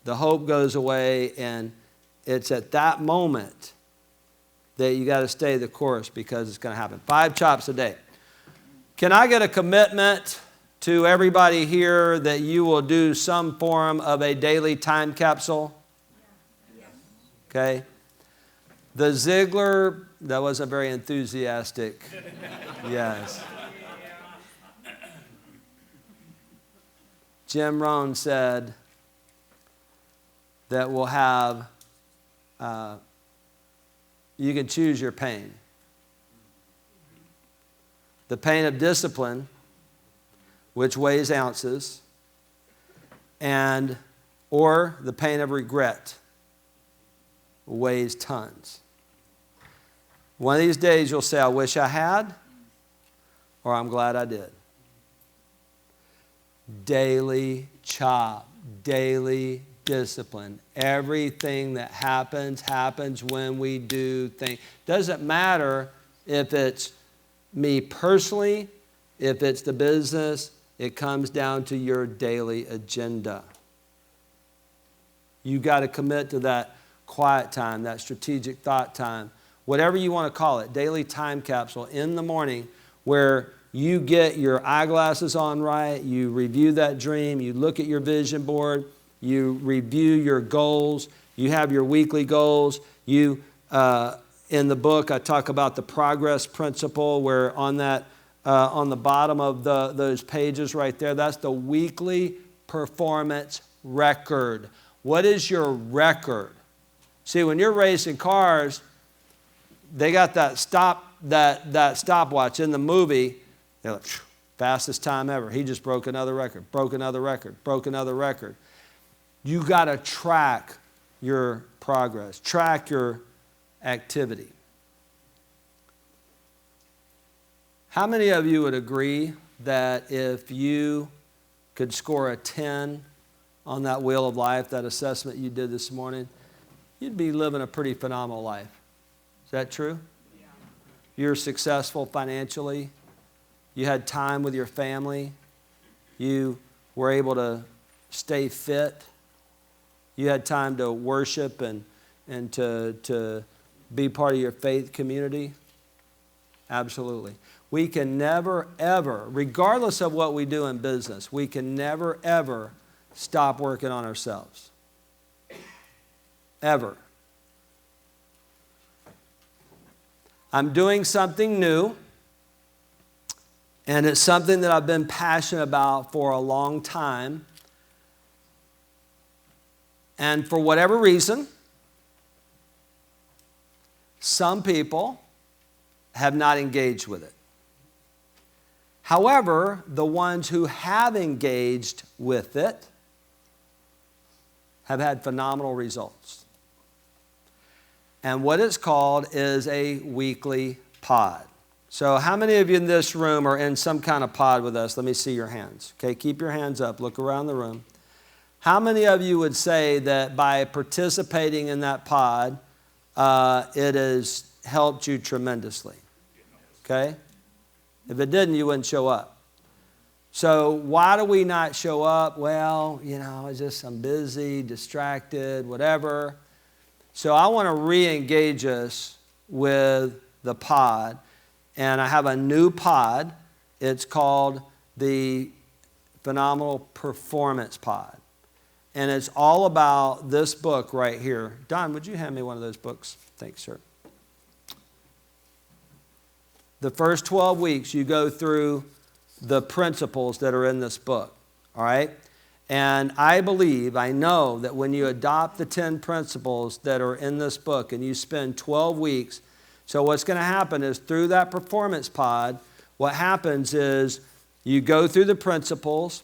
[SPEAKER 1] the hope goes away, and it's at that moment that you got to stay the course because it's going to happen. 5 chops a day. Can I get a commitment to everybody here that you will do some form of a daily time capsule? Okay. The Ziglar, that wasn't very enthusiastic. Yes. Jim Rohn said that we'll have, you can choose your pain. The pain of discipline, which weighs ounces, or the pain of regret, weighs tons. One of these days you'll say, I wish I had, or I'm glad I did. Daily chop, daily discipline. Everything that happens when we do things. Doesn't matter if it's me personally, if it's the business, it comes down to your daily agenda. You got to commit to that quiet time, that strategic thought time, whatever you want to call it, daily time capsule in the morning where you get your eyeglasses on right, you review that dream, you look at your vision board, you review your goals, you have your weekly goals. In the book, I talk about the progress principle where on the bottom of those pages right there, that's the weekly performance record. What is your record? See, when you're racing cars, they got that stopwatch in the movie. They're like, fastest time ever. He just broke another record, broke another record, broke another record. You got to track your progress, track your activity. How many of you would agree that if you could score a 10 on that wheel of life, that assessment you did this morning, you'd be living a pretty phenomenal life? Is that true? Yeah. You're successful financially. You had time with your family. You were able to stay fit. You had time to worship and to be part of your faith community. Absolutely. We can never, ever, regardless of what we do in business, we can never, ever stop working on ourselves. Ever. I'm doing something new, and it's something that I've been passionate about for a long time. And for whatever reason, some people have not engaged with it. However, the ones who have engaged with it have had phenomenal results. And what it's called is a weekly pod. So how many of you in this room are in some kind of pod with us? Let me see your hands. Okay, keep your hands up. Look around the room. How many of you would say that by participating in that pod, it has helped you tremendously? Okay? If it didn't, you wouldn't show up. So why do we not show up? Well, I'm busy, distracted, whatever. So I want to re-engage us with the pod. And I have a new pod. It's called the Phenomenal Performance Pod. And it's all about this book right here. Don, would you hand me one of those books? Thanks, sir. the first 12 weeks, you go through the principles that are in this book, all right? And I know that when you adopt the 10 principles that are in this book and you spend 12 weeks, so what's going to happen is through that performance pod, what happens is you go through the principles,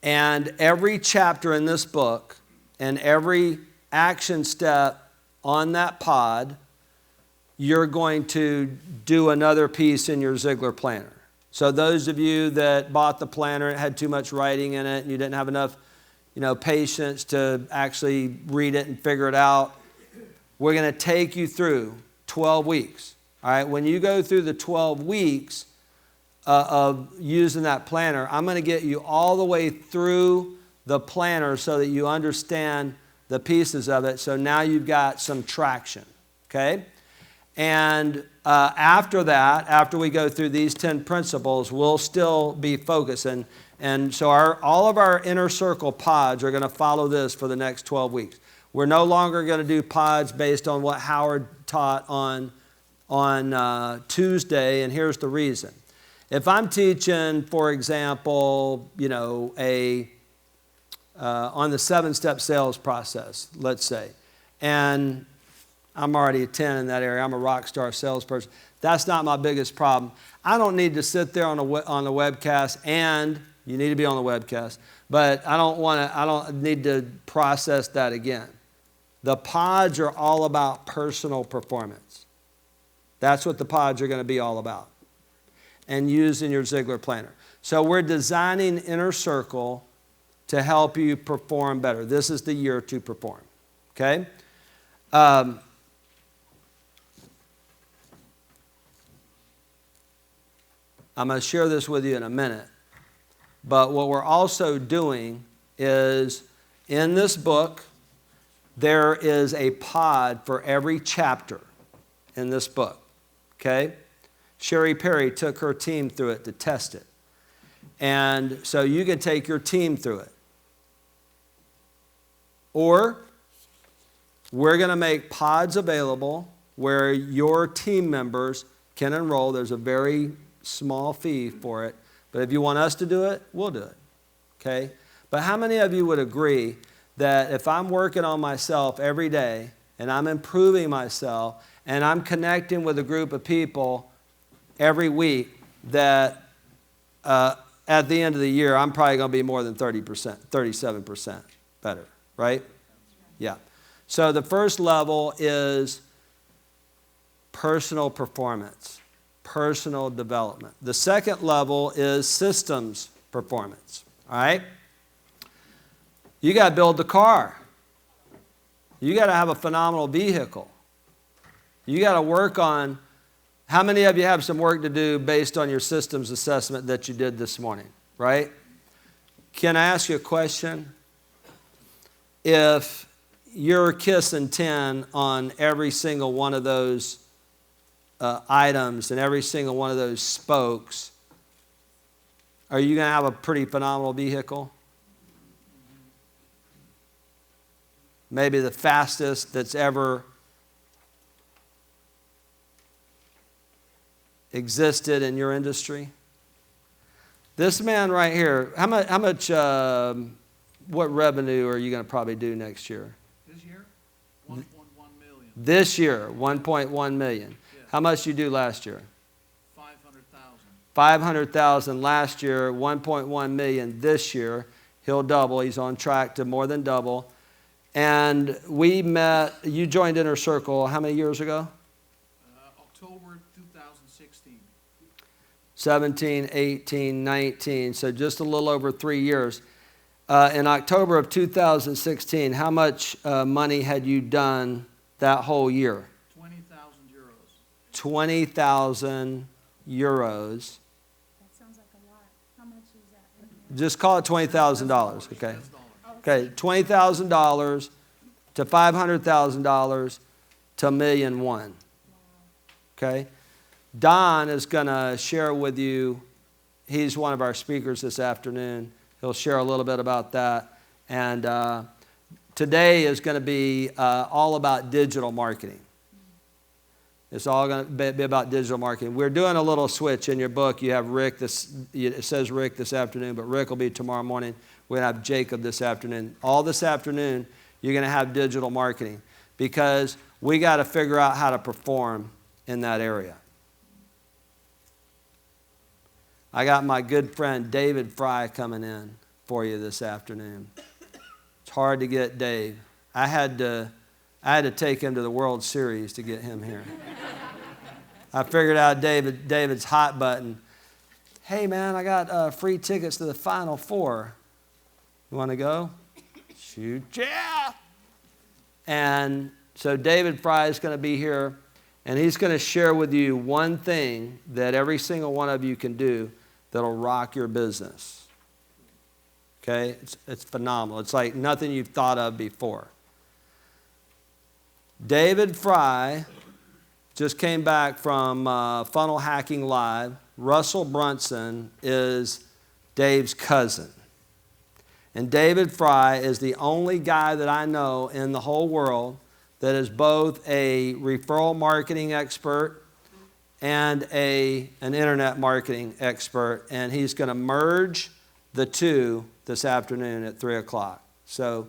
[SPEAKER 1] and every chapter in this book and every action step on that pod, you're going to do another piece in your Ziglar planner. So those of you that bought the planner, it had too much writing in it, and you didn't have enough, patience to actually read it and figure it out, we're going to take you through 12 weeks. All right, when you go through the 12 weeks of using that planner, I'm going to get you all the way through the planner so that you understand the pieces of it. So now you've got some traction, okay? And after that, after we go through these 10 principles, we'll still be focused. And so all of our inner circle pods are going to follow this for the next 12 weeks. We're no longer going to do pods based on what Howard taught on Tuesday, and here's the reason. If I'm teaching, for example, on the 7-step sales process, let's say, and I'm already a 10 in that area. I'm a rock star salesperson. That's not my biggest problem. I don't need to sit there on the webcast, and you need to be on the webcast, but I don't need to process that again. The pods are all about personal performance. That's what the pods are going to be all about, and used in your Ziglar planner. So we're designing Inner Circle to help you perform better. This is the year to perform, okay? I'm going to share this with you in a minute, but what we're also doing is in this book, there is a pod for every chapter in this book, okay? Sherry Perry took her team through it to test it. And so you can take your team through it. Or we're going to make pods available where your team members can enroll. There's a very small fee for it. But if you want us to do it, we'll do it, okay? But how many of you would agree that if I'm working on myself every day and I'm improving myself and I'm connecting with a group of people every week, that at the end of the year, I'm probably going to be more than 30%, 37% better, right? Yeah. So the first level is personal performance, personal development. The second level is systems performance, all right? You got to build the car. You got to have a phenomenal vehicle. You got to work on, how many of you have some work to do based on your systems assessment that you did this morning, right? Can I ask you a question? If you're kissing 10 on every single one of those items and every single one of those spokes, are you going to have a pretty phenomenal vehicle? Maybe the fastest that's ever existed in your industry. This man right here, how much what revenue are you going to probably do next year?
[SPEAKER 2] This year, 1.1 million.
[SPEAKER 1] This year, 1.1 million.
[SPEAKER 2] Yes.
[SPEAKER 1] How much you do last year?
[SPEAKER 2] 500,000.
[SPEAKER 1] 500,000 last year, 1.1 million this year. He'll double. He's on track to more than double. And we met, you joined Inner Circle how many years ago?
[SPEAKER 2] October 2016.
[SPEAKER 1] 17, 18, 19, so just a little over 3 years. In October of 2016, how much money had you done that whole year?
[SPEAKER 2] 20,000 euros.
[SPEAKER 1] 20,000 euros.
[SPEAKER 3] That sounds like a lot. How much is that?
[SPEAKER 1] Just call it $20,000, okay?
[SPEAKER 2] That's dollars.
[SPEAKER 1] Okay, $20,000 to $500,000 to $1.1 million. Okay? Don is going to share with you, he's one of our speakers this afternoon. He'll share a little bit about that. And today is going to be all about digital marketing. It's all going to be about digital marketing. We're doing a little switch in your book. You have Rick, it says Rick this afternoon, but Rick will be tomorrow morning. We're going to have Jacob this afternoon. All this afternoon, you're going to have digital marketing because we got to figure out how to perform in that area. I got my good friend David Fry coming in for you this afternoon. It's hard to get Dave. I had to take him to the World Series to get him here. I figured out David's hot button. Hey, man, I got free tickets to the Final Four. You want to go? Shoot, yeah. And so David Fry is going to be here, and he's going to share with you one thing that every single one of you can do that'll rock your business. Okay? It's phenomenal. It's like nothing you've thought of before. David Fry just came back from Funnel Hacking Live. Russell Brunson is Dave's cousin. And David Fry is the only guy that I know in the whole world that is both a referral marketing expert and an internet marketing expert. And he's going to merge the two this afternoon at 3 o'clock. So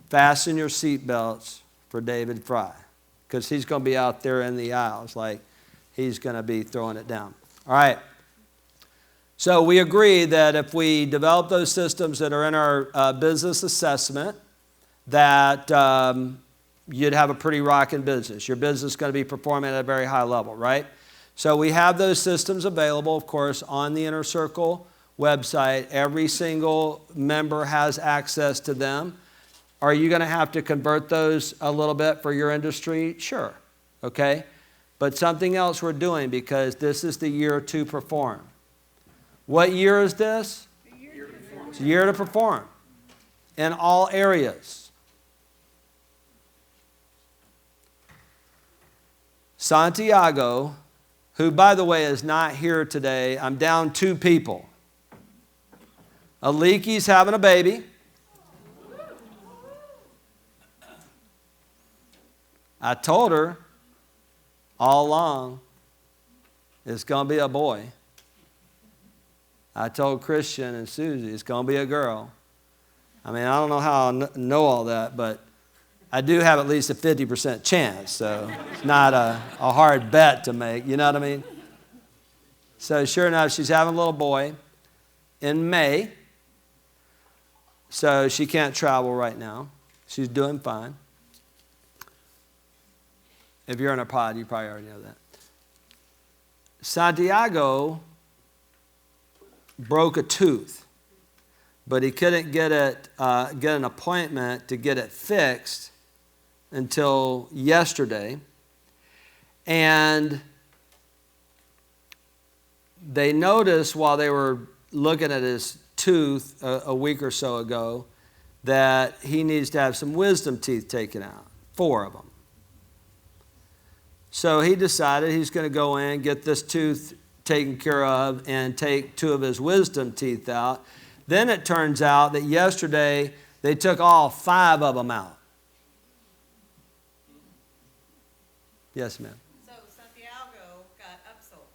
[SPEAKER 1] fasten your seatbelts for David Fry, because he's going to be out there in the aisles like he's going to be throwing it down. All right. So we agree that if we develop those systems that are in our business assessment, that you'd have a pretty rocking business. Your business is going to be performing at a very high level, right? So we have those systems available, of course, on the Inner Circle website. Every single member has access to them. Are you going to have to convert those a little bit for your industry? Sure. Okay. But something else we're doing, because this is the year to perform. What year is this? It's a year to perform in all areas. Santiago, who, by the way, is not here today. I'm down 2 people. Aliki's having a baby. I told her all along it's going to be a boy. I told Christian and Susie it's going to be a girl. I mean, I don't know how I know all that, but I do have at least a 50% chance, so it's not a hard bet to make, you know what I mean? So sure enough, she's having a little boy in May, so she can't travel right now. She's doing fine. If you're in a pod, you probably already know that. Santiago broke a tooth, but he couldn't get an appointment to get it fixed until yesterday. And they noticed while they were looking at his tooth a week or so ago that he needs to have some wisdom teeth taken out, 4 of them. So he decided he's going to go in, get this tooth taken care of, and take 2 of his wisdom teeth out. Then it turns out that yesterday they took all 5 of them out. Yes, ma'am.
[SPEAKER 6] So Santiago got upsold.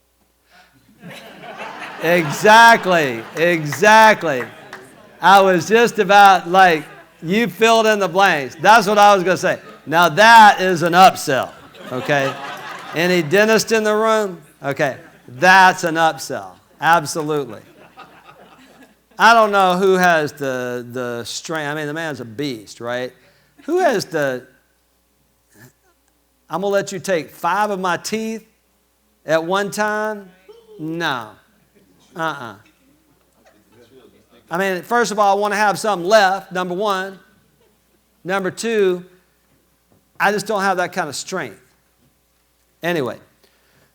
[SPEAKER 1] Exactly. I was just about like, you filled in the blanks. That's what I was going to say. Now that is an upsell, okay? Any dentist in the room? Okay, that's an upsell, absolutely. I don't know who has the strength. I mean, the man's a beast, right? Who has I'm going to let you take 5 of my teeth at one time? No. I mean, first of all, I want to have something left, number 1. Number 2, I just don't have that kind of strength. Anyway,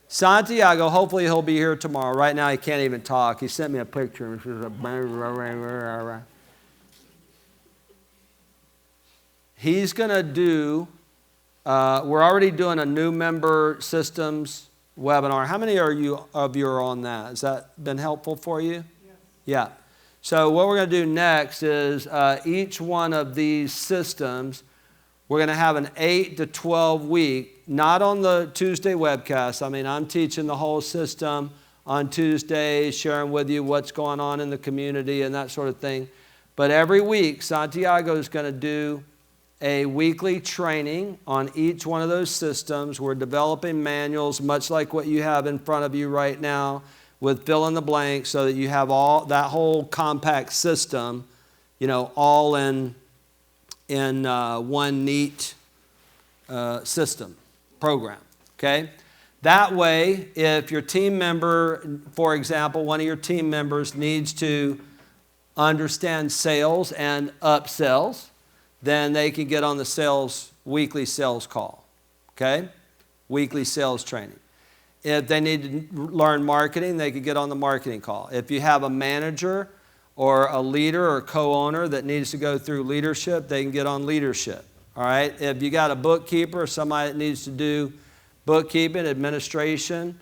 [SPEAKER 1] Santiago, hopefully he'll be here tomorrow. Right now he can't even talk. He sent me a picture. He's going to do, we're already doing a new member systems webinar. How many of you are on that? Has that been helpful for you? Yes. Yeah. So what we're going to do next is each one of these systems, we're going to have an 8 to 12 week, not on the Tuesday webcast. I mean, I'm teaching the whole system on Tuesdays, sharing with you what's going on in the community and that sort of thing. But every week, Santiago is going to do a weekly training on each one of those systems. We're developing manuals, much like what you have in front of you right now, with fill in the blank, so that you have all that whole compact system, all in one neat system, program, okay? That way, if your team member, for example, one of your team members needs to understand sales and upsells, then they can get on the weekly sales call, okay? Weekly sales training. If they need to learn marketing, they could get on the marketing call. If you have a manager or a leader or co-owner that needs to go through leadership, they can get on leadership, all right? If you got a bookkeeper or somebody that needs to do bookkeeping, administration,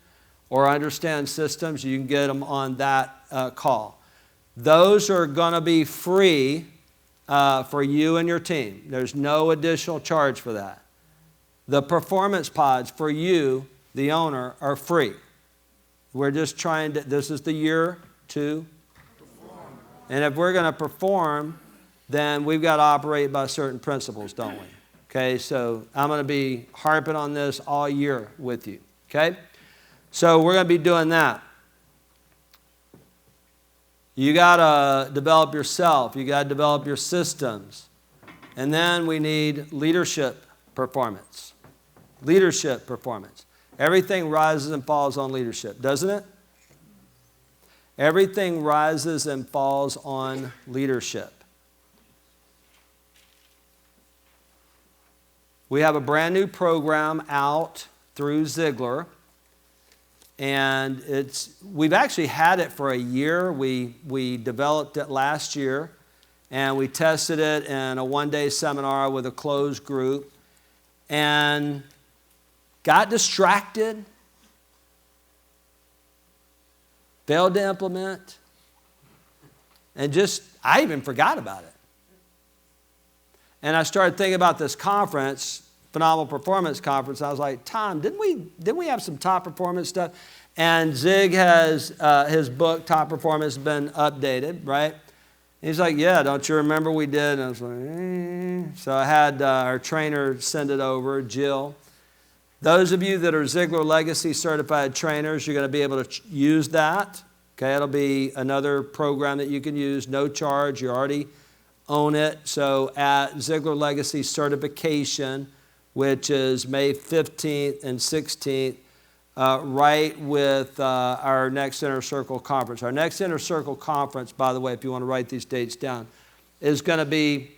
[SPEAKER 1] or understand systems, you can get them on that call. Those are going to be free for you and your team. There's no additional charge for that. The performance pods for you, the owner, are free. We're just trying to, this is the year to perform. And if we're going to perform, then we've got to operate by certain principles, don't we? Okay, so I'm going to be harping on this all year with you. Okay? So we're going to be doing that. You got to develop yourself. You got to develop your systems. And then we need leadership performance. Leadership performance. Everything rises and falls on leadership, doesn't it? Everything rises and falls on leadership. We have a brand new program out through Ziglar. And we've actually had it for a year. We developed it last year, and we tested it in a one-day seminar with a closed group, and got distracted, failed to implement, and I even forgot about it. And I started thinking about this conference, Phenomenal Performance Conference. I was like, Tom, didn't we have some top performance stuff? And Zig has his book, Top Performance, has been updated, right? And he's like, yeah, don't you remember we did? And I was like, So I had our trainer send it over, Jill. Those of you that are Ziglar Legacy certified trainers, you're going to be able to use that. Okay, it'll be another program that you can use, no charge. You already own it. So at Ziglar Legacy Certification, which is May 15th and 16th, right with our next Inner Circle Conference. Our next Inner Circle Conference, by the way, if you want to write these dates down, is going to be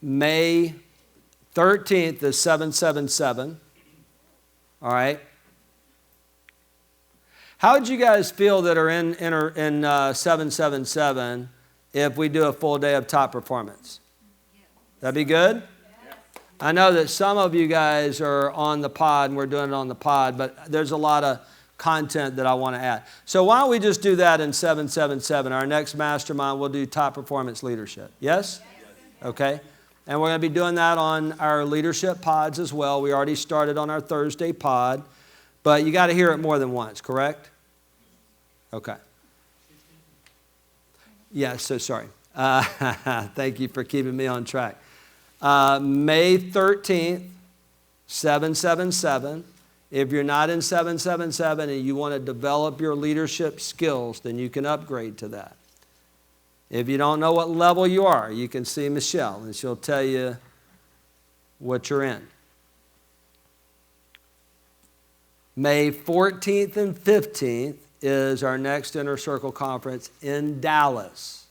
[SPEAKER 1] May 13th is 777. All right. How would you guys feel that are in 777 if we do a full day of top performance? That'd be good? I know that some of you guys are on the pod, and we're doing it on the pod, but there's a lot of content that I want to add. So why don't we just do that in 777? Our next mastermind, we'll do top performance leadership. Yes? Okay. And we're going to be doing that on our leadership pods as well. We already started on our Thursday pod, but you got to hear it more than once, correct? Okay. Yeah, so sorry. Thank you for keeping me on track. May 13th, 777. If you're not in 777 and you want to develop your leadership skills, then you can upgrade to that. If you don't know what level you are, you can see Michelle, and she'll tell you what you're in. May 14th and 15th is our next Inner Circle Conference in Dallas.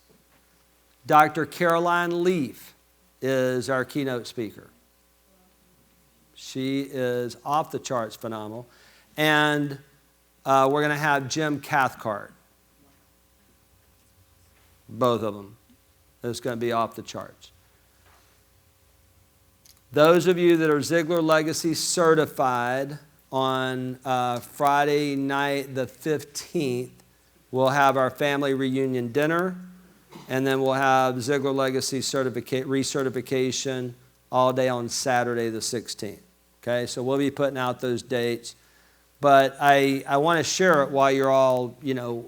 [SPEAKER 1] Dr. Caroline Leaf is our keynote speaker. She is off the charts phenomenal. And we're going to have Jim Cathcart. Both of them. It's going to be off the charts. Those of you that are Ziglar Legacy certified, on Friday night the 15th, we'll have our family reunion dinner. And then we'll have Ziglar Legacy recertification all day on Saturday the 16th. Okay, so we'll be putting out those dates. But I want to share it while you're all,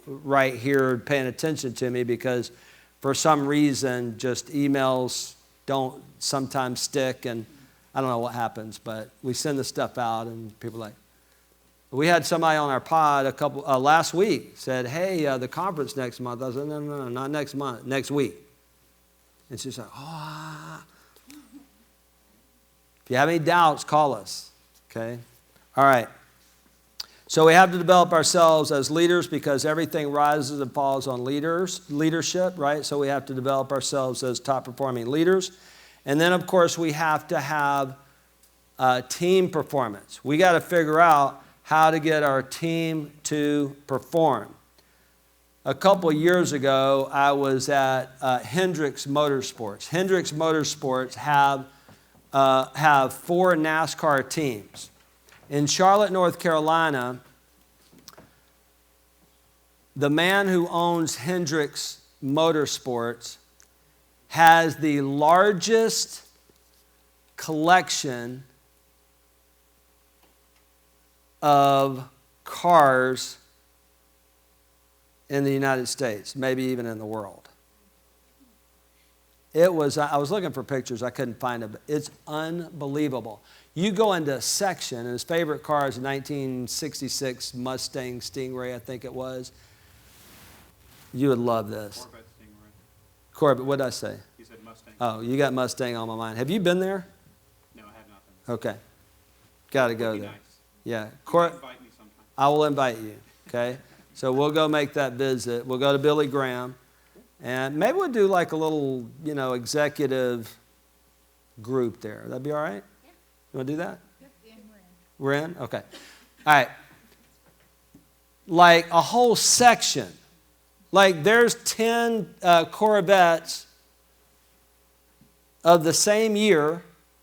[SPEAKER 1] right here paying attention to me, because for some reason, just emails don't sometimes stick, and I don't know what happens, but we send the stuff out and people are like, we had somebody on our pod last week said, hey, the conference next month. I said, no, not next month, next week. And she's like, oh. If you have any doubts, call us, okay? All right. So we have to develop ourselves as leaders, because everything rises and falls on leadership, right? So we have to develop ourselves as top-performing leaders. And then, of course, we have to have team performance. We got to figure out how to get our team to perform. A couple years ago, I was at Hendricks Motorsports. Hendricks Motorsports have 4 NASCAR teams. In Charlotte, North Carolina, the man who owns Hendricks Motorsports has the largest collection of cars in the United States, maybe even in the world. I was looking for pictures, I couldn't find them. It's unbelievable. You go into a section, and his favorite car is a 1966 Mustang Stingray, I think it was. You would love this.
[SPEAKER 7] Corvette Stingray.
[SPEAKER 1] Corvette, what did I say?
[SPEAKER 7] You said Mustang.
[SPEAKER 1] Oh, you got Mustang on my mind. Have you been there?
[SPEAKER 7] No, I have not been.
[SPEAKER 1] Okay. Got to go
[SPEAKER 7] Would be
[SPEAKER 1] there.
[SPEAKER 7] nice.
[SPEAKER 1] Yeah.
[SPEAKER 7] Invite me sometime.
[SPEAKER 1] I will invite you, okay? So we'll go make that visit. We'll go to Billy Graham. And maybe we'll do like a little, executive group there. That'd be all right?
[SPEAKER 3] Yeah.
[SPEAKER 1] You want to do that?
[SPEAKER 3] Yep, and
[SPEAKER 1] We're in? Okay. All right. Like a whole section. Like there's 10 Corvettes of the same year,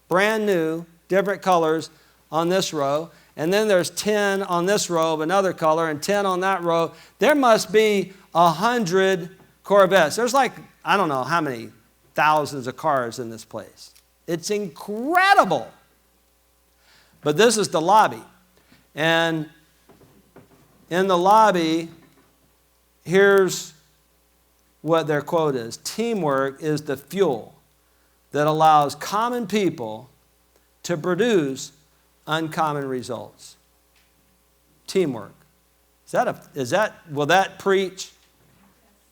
[SPEAKER 1] brand new, different colors on this row. And then there's 10 on this row of another color and 10 on that row. There must be 100 Corvettes. There's like, I don't know how many thousands of cars in this place. It's incredible. But this is the lobby. And in the lobby, here's what their quote is. Teamwork is the fuel that allows common people to produce uncommon results. Teamwork. Will that preach?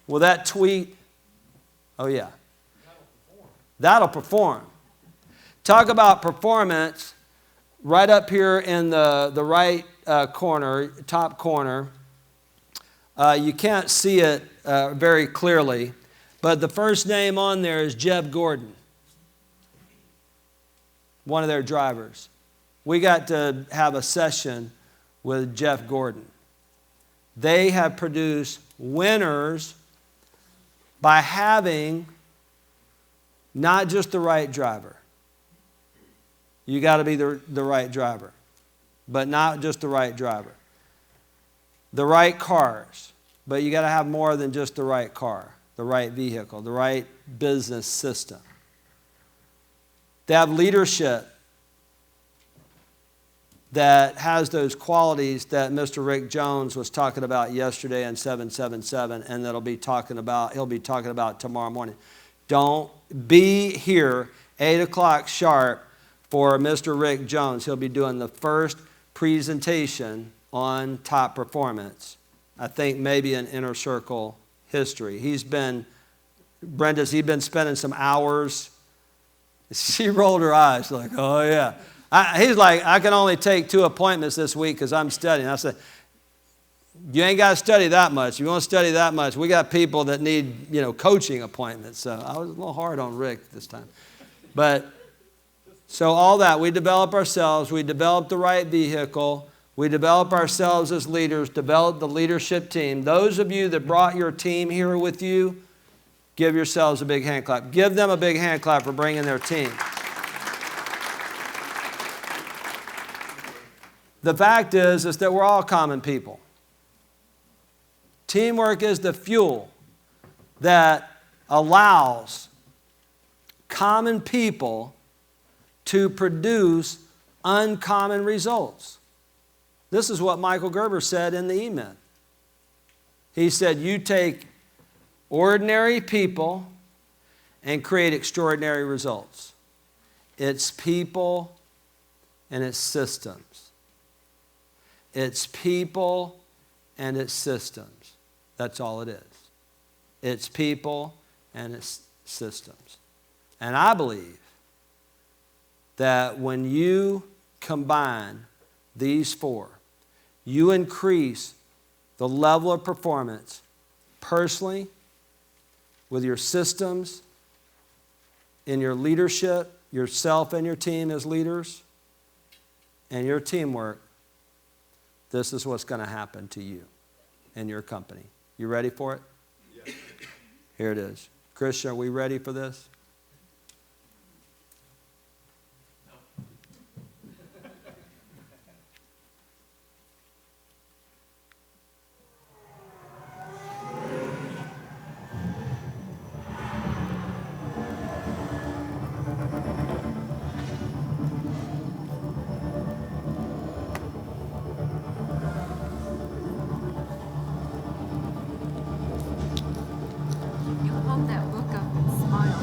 [SPEAKER 1] Will that tweet? Oh yeah. That'll perform. Talk about performance. Right up here in the right corner, top corner. You can't see it very clearly, but the first name on there is Jeb Gordon, one of their drivers. We got to have a session with Jeff Gordon. They have produced winners by having not just the right driver. You got to be the right driver, but not just the right driver. The right cars, but you got to have more than just the right car, the right vehicle, the right business system. They have leadership that has those qualities that Mr. Rick Jones was talking about yesterday in 777, and he'll be talking about tomorrow morning. Don't be here 8 o'clock sharp for Mr. Rick Jones. He'll be doing the first presentation on top performance. I think maybe in inner circle history. He's been spending some hours. She rolled her eyes like, oh yeah. He's like, I can only take 2 appointments this week because I'm studying. I said, you ain't got to study that much. If you want to study that much, we got people that need, coaching appointments. So I was a little hard on Rick this time. But so all that, we develop ourselves, we develop the right vehicle, we develop ourselves as leaders, develop the leadership team. Those of you that brought your team here with you, give yourselves a big hand clap. Give them a big hand clap for bringing their team. The fact is that we're all common people. Teamwork is the fuel that allows common people to produce uncommon results. This is what Michael Gerber said in the email. He said, you take ordinary people and create extraordinary results. It's people and it's systems. It's people and it's systems. That's all it is. It's people and it's systems. And I believe that when you combine these four, you increase the level of performance personally, with your systems, in your leadership, yourself and your team as leaders, and your teamwork. This is what's going to happen to you and your company. You ready for it? Yes. Here it is. Christian, are we ready for this?
[SPEAKER 8] You hold that book up and smile.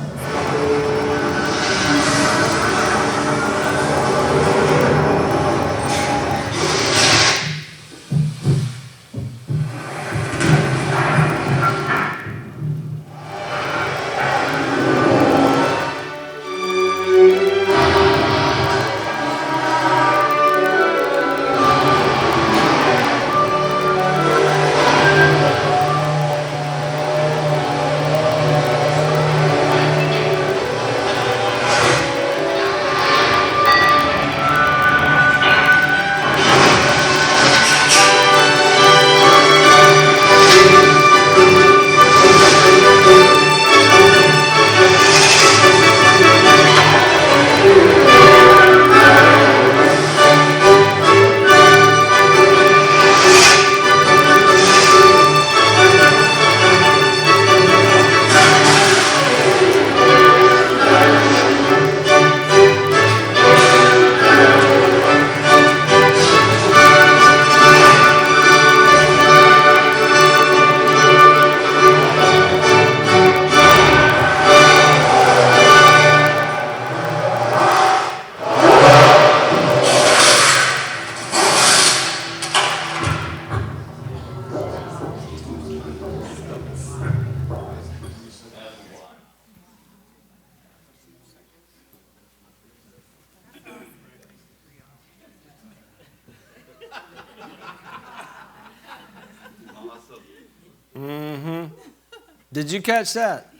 [SPEAKER 1] Did you catch that?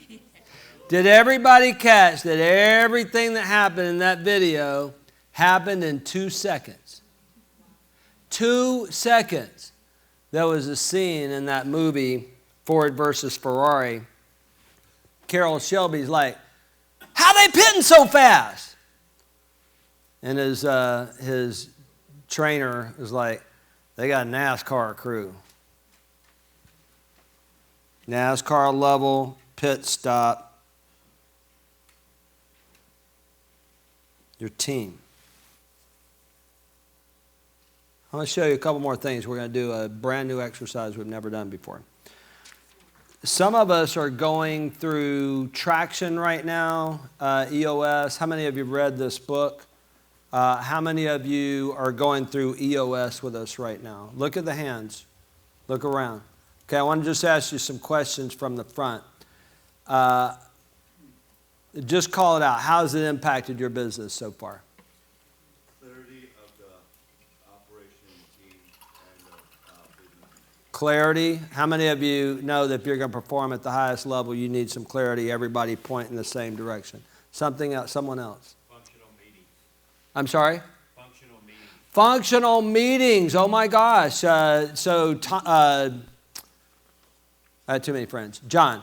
[SPEAKER 1] Did everybody catch that everything that happened in that video happened in 2 seconds? 2 seconds. There was a scene in that movie, Ford versus Ferrari. Carroll Shelby's like, how they pitting so fast? And his trainer was like, they got a NASCAR crew. NASCAR level, pit stop. Your team. I'm going to show you a couple more things. We're going to do a brand new exercise we've never done before. Some of us are going through traction right now, EOS. How many of you have read this book? How many of you are going through EOS with us right now? Look at the hands. Look around. Okay, I want to just ask you some questions from the front. Just call it out. How has it impacted your business so far?
[SPEAKER 9] Clarity of the operation team and the business.
[SPEAKER 1] Clarity. How many of you know that if you're going to perform at the highest level, you need some clarity, everybody pointing in the same direction? Something else, someone else.
[SPEAKER 9] Functional meetings.
[SPEAKER 1] I'm sorry?
[SPEAKER 9] Functional meetings.
[SPEAKER 1] Functional meetings. Oh my gosh. I had too many friends. John.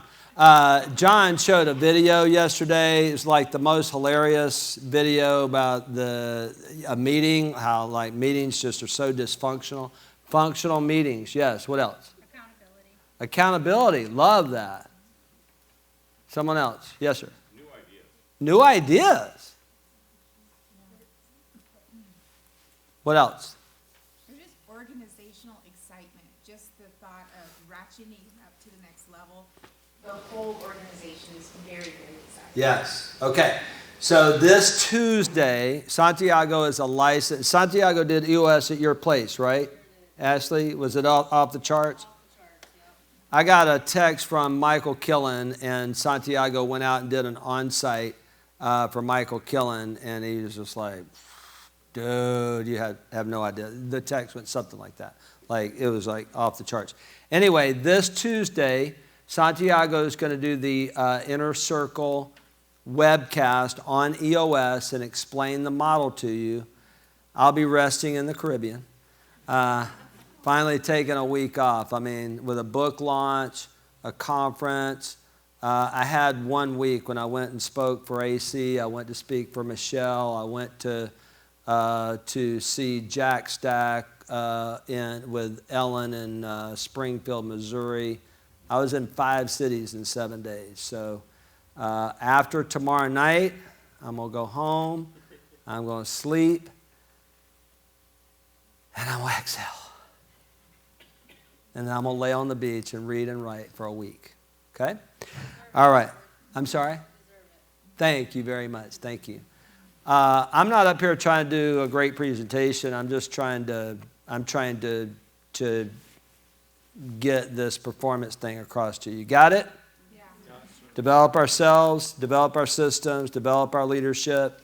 [SPEAKER 1] John showed a video yesterday. It's like the most hilarious video about a meeting, how like meetings just are so dysfunctional. Functional meetings. Yes. What else?
[SPEAKER 3] Accountability.
[SPEAKER 1] Accountability. Love that. Someone else. Yes, sir.
[SPEAKER 9] New ideas.
[SPEAKER 1] New ideas. What else?
[SPEAKER 10] There's just organizational excitement, just the thought of ratcheting up to the next level. The whole organization is very, very excited.
[SPEAKER 1] Yes. Okay. So this Tuesday, Santiago is a licensed. Santiago did EOS at your place, right? Ashley, was it off the charts? I got a text from Michael Killen, and Santiago went out and did an on-site for Michael Killen, and he was just like, dude, you have no idea. The text went something like that. Like, it was like off the charts. Anyway, this Tuesday, Santiago is going to do the Inner Circle webcast on EOS and explain the model to you. I'll be resting in the Caribbean. Finally taking a week off. I mean, with a book launch, a conference. I had 1 week when I went and spoke for AC. I went to speak for Michelle. I went to see Jack Stack with Ellen in Springfield, Missouri. I was in 5 cities in 7 days. So after tomorrow night, I'm going to go home. I'm going to sleep. And I'm going to exhale. And then I'm going to lay on the beach and read and write for a week. Okay? All right. I'm sorry? Thank you very much. Thank you. I'm not up here trying to do a great presentation. I'm just trying to get this performance thing across to you. Got it?
[SPEAKER 10] Yeah.
[SPEAKER 1] Develop ourselves, develop our systems, develop our leadership,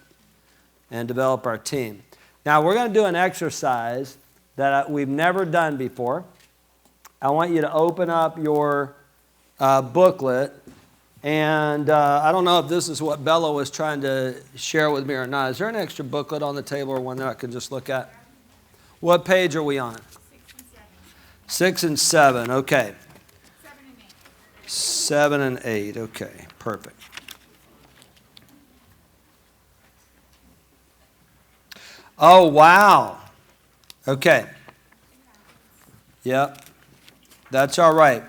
[SPEAKER 1] and develop our team. Now, we're going to do an exercise that we've never done before. I want you to open up your booklet. And I don't know if this is what Bella was trying to share with me or not. Is there an extra booklet on the table or one that I can just look at? What page are we on? 6 and 7. Okay.
[SPEAKER 10] 7 and 8.
[SPEAKER 1] 7 and 8. Okay. Perfect. Oh, wow. Okay. Yep. That's all right.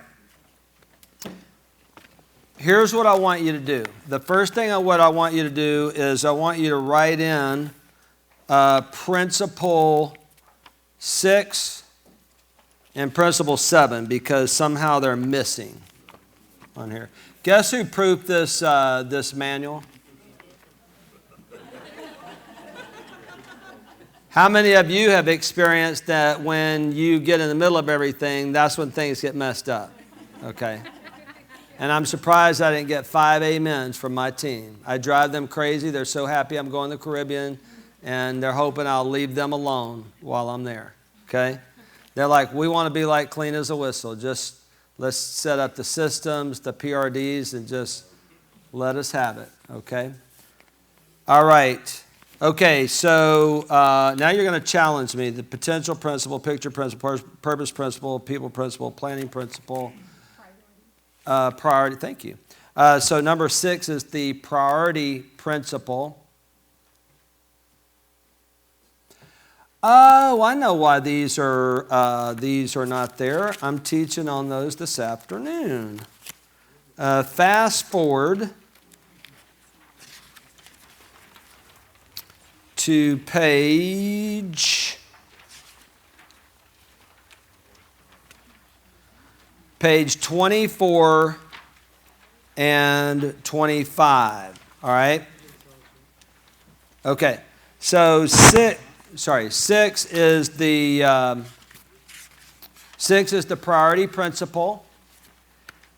[SPEAKER 1] Here's what I want you to do. The first thing what I want you to do is I want you to write in principle 6 and principle 7 because somehow they're missing on here. Guess who proofed this manual? How many of you have experienced that when you get in the middle of everything, that's when things get messed up? Okay. And I'm surprised I didn't get 5 amens from my team. I drive them crazy. They're so happy I'm going to the Caribbean, and they're hoping I'll leave them alone while I'm there. Okay? They're like, we want to be like clean as a whistle. Just let's set up the systems, the PRDs, and just let us have it. Okay? All right. Okay, so now you're going to challenge me. The potential principle, picture principle, purpose principle, people principle, planning principle, priority. Thank you. So number 6 is the priority principle. Oh, I know why these are not there. I'm teaching on those this afternoon. Fast forward to page 24 and 25. All right? Okay. So 6 is the 6 is the priority principle,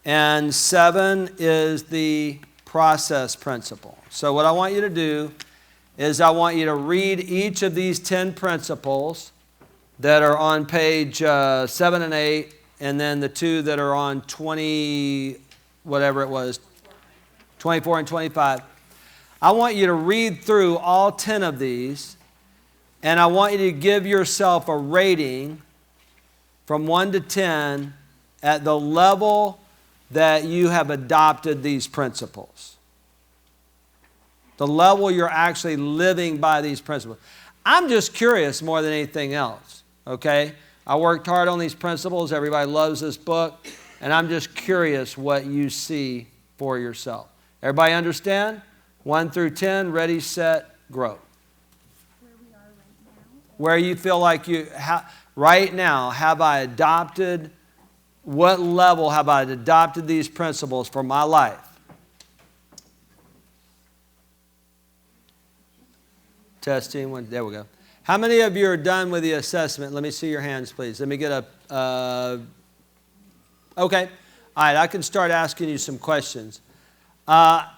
[SPEAKER 1] and 7 is the process principle. So what I want you to do is I want you to read each of these 10 principles that are on page 7 and 8, and then the 2 that are on 20, whatever it was, 24 and 25. I want you to read through all 10 of these, and I want you to give yourself a rating from 1 to 10 at the level that you have adopted these principles. The level you're actually living by these principles. I'm just curious more than anything else, okay? I worked hard on these principles. Everybody loves this book. And I'm just curious what you see for yourself. Everybody understand? 1 through 10, ready, set, grow.
[SPEAKER 3] Where we are right now?
[SPEAKER 1] Where you feel like right now, have I adopted, what level have I adopted these principles for my life? Testing, there we go. How many of you are done with the assessment? Let me see your hands, please. Let me get a, okay. All right, I can start asking you some questions. How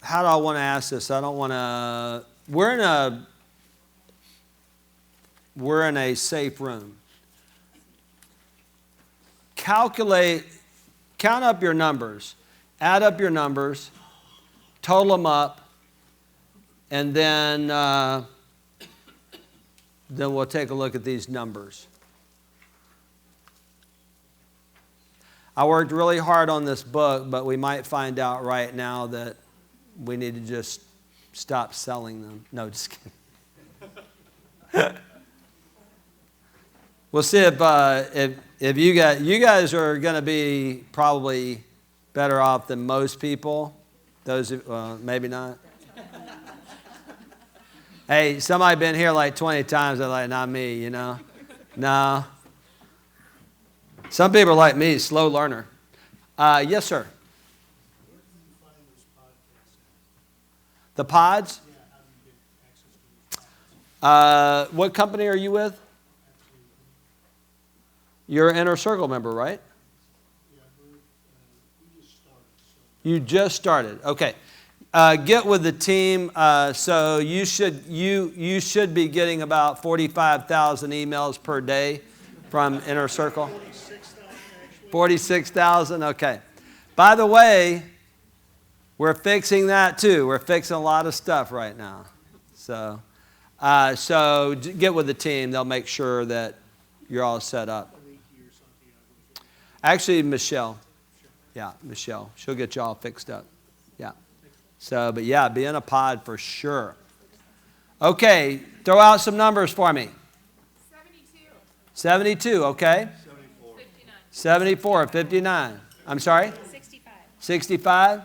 [SPEAKER 1] do I want to ask this? I don't want to, we're in a safe room. Count up your numbers, add up your numbers, total them up, and then we'll take a look at these numbers. I worked really hard on this book, but we might find out right now that we need to just stop selling them. No, just kidding. We'll see if you guys are going to be probably better off than most people. Those, maybe not. Hey, somebody been here like 20 times. They're like, not me, you know. No. Some people are like me, slow learner. Yes, sir. The pods? What company are you with? You're an Inner Circle member, right? You just started. Okay. Get with the team. So you should be getting about 45,000 emails per day from Inner Circle. 46,000. Okay. By the way, we're fixing that too. We're fixing a lot of stuff right now. So get with the team. They'll make sure that you're all set up. Actually, Michelle. Yeah, Michelle. She'll get you all fixed up. Yeah. So, but yeah, be in a pod for sure. Okay, throw out some numbers for me. 72, okay. 74, 59. I'm sorry? 65.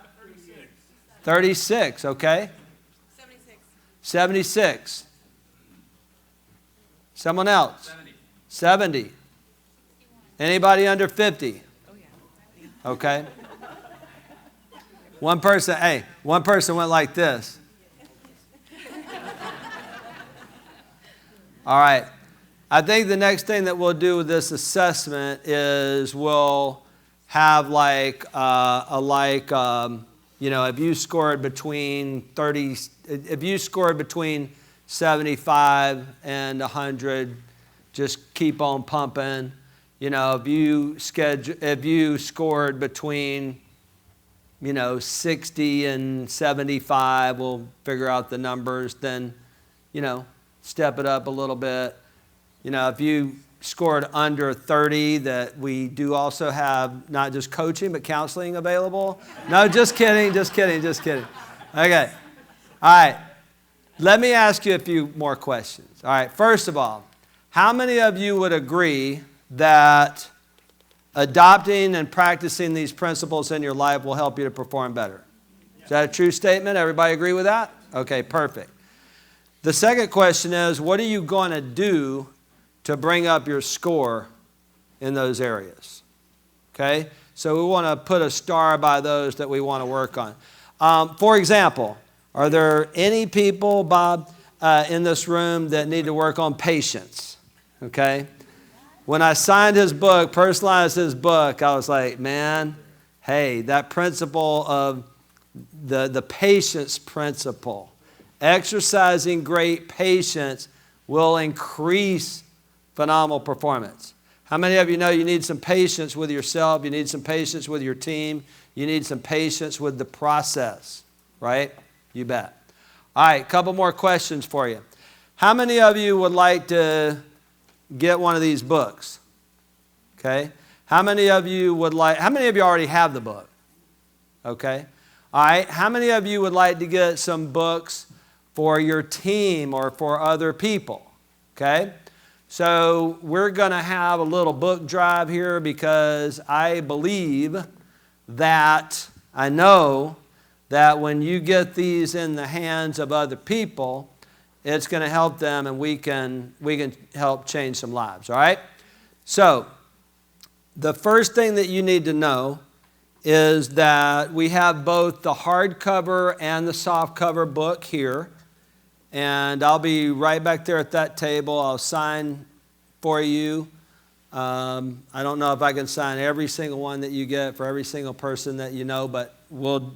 [SPEAKER 1] 36, okay. 76. Someone else? 70. Anybody under 50? Okay. One person went like this. All right. I think the next thing that we'll do with this assessment is we'll have if you scored between 75 and 100, just keep on pumping. You know, if you scored between 60 and 75, we'll figure out the numbers, then, step it up a little bit. If you scored under 30, that we do also have not just coaching, but counseling available. No, just kidding. Okay. All right. Let me ask you a few more questions. All right. First of all, how many of you would agree that adopting and practicing these principles in your life will help you to perform better? Is that a true statement? Everybody agree with that? Okay, perfect. The second question is, what are you going to do to bring up your score in those areas? Okay, so we want to put a star by those that we want to work on. For example, are there any people, Bob, in this room that need to work on patience? Okay. When I signed his book, personalized his book, I was like, man, hey, that principle of the patience principle, exercising great patience will increase phenomenal performance. How many of you know you need some patience with yourself? You need some patience with your team. You need some patience with the process, right? You bet. All right, a couple more questions for you. How many of you would like to get one of these books? Okay. How many of you already have the book? Okay. All right. How many of you would like to get some books for your team or for other people? Okay. So we're going to have a little book drive here because I believe that I know that when you get these in the hands of other people, it's going to help them, and we can help change some lives, all right? So the first thing that you need to know is that we have both the hardcover and the softcover book here. And I'll be right back there at that table. I'll sign for you. I don't know if I can sign every single one that you get for every single person that you know, but we'll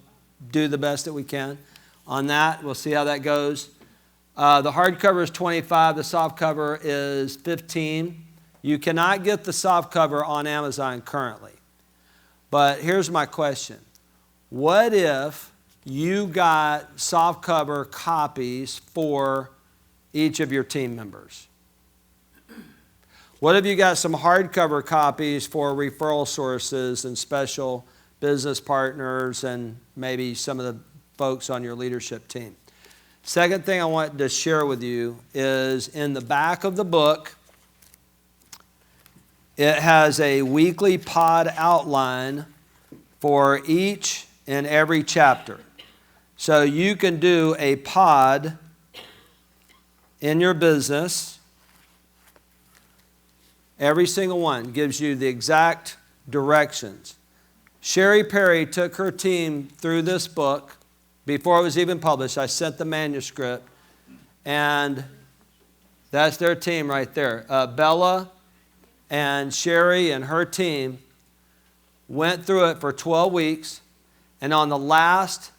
[SPEAKER 1] do the best that we can on that. We'll see how that goes. The hardcover is $25. The softcover is $15. You cannot get the softcover on Amazon currently. But here's my question. What if you got softcover copies for each of your team members? What if you got some hardcover copies for referral sources and special business partners and maybe some of the folks on your leadership team? Second thing I want to share with you is in the back of the book, it has a weekly pod outline for each and every chapter. So you can do a pod in your business. Every single one gives you the exact directions. Sherry Perry took her team through this book before it was even published. I sent the manuscript, and that's their team right there. Bella and Sherry and her team went through it for 12 weeks, and on the last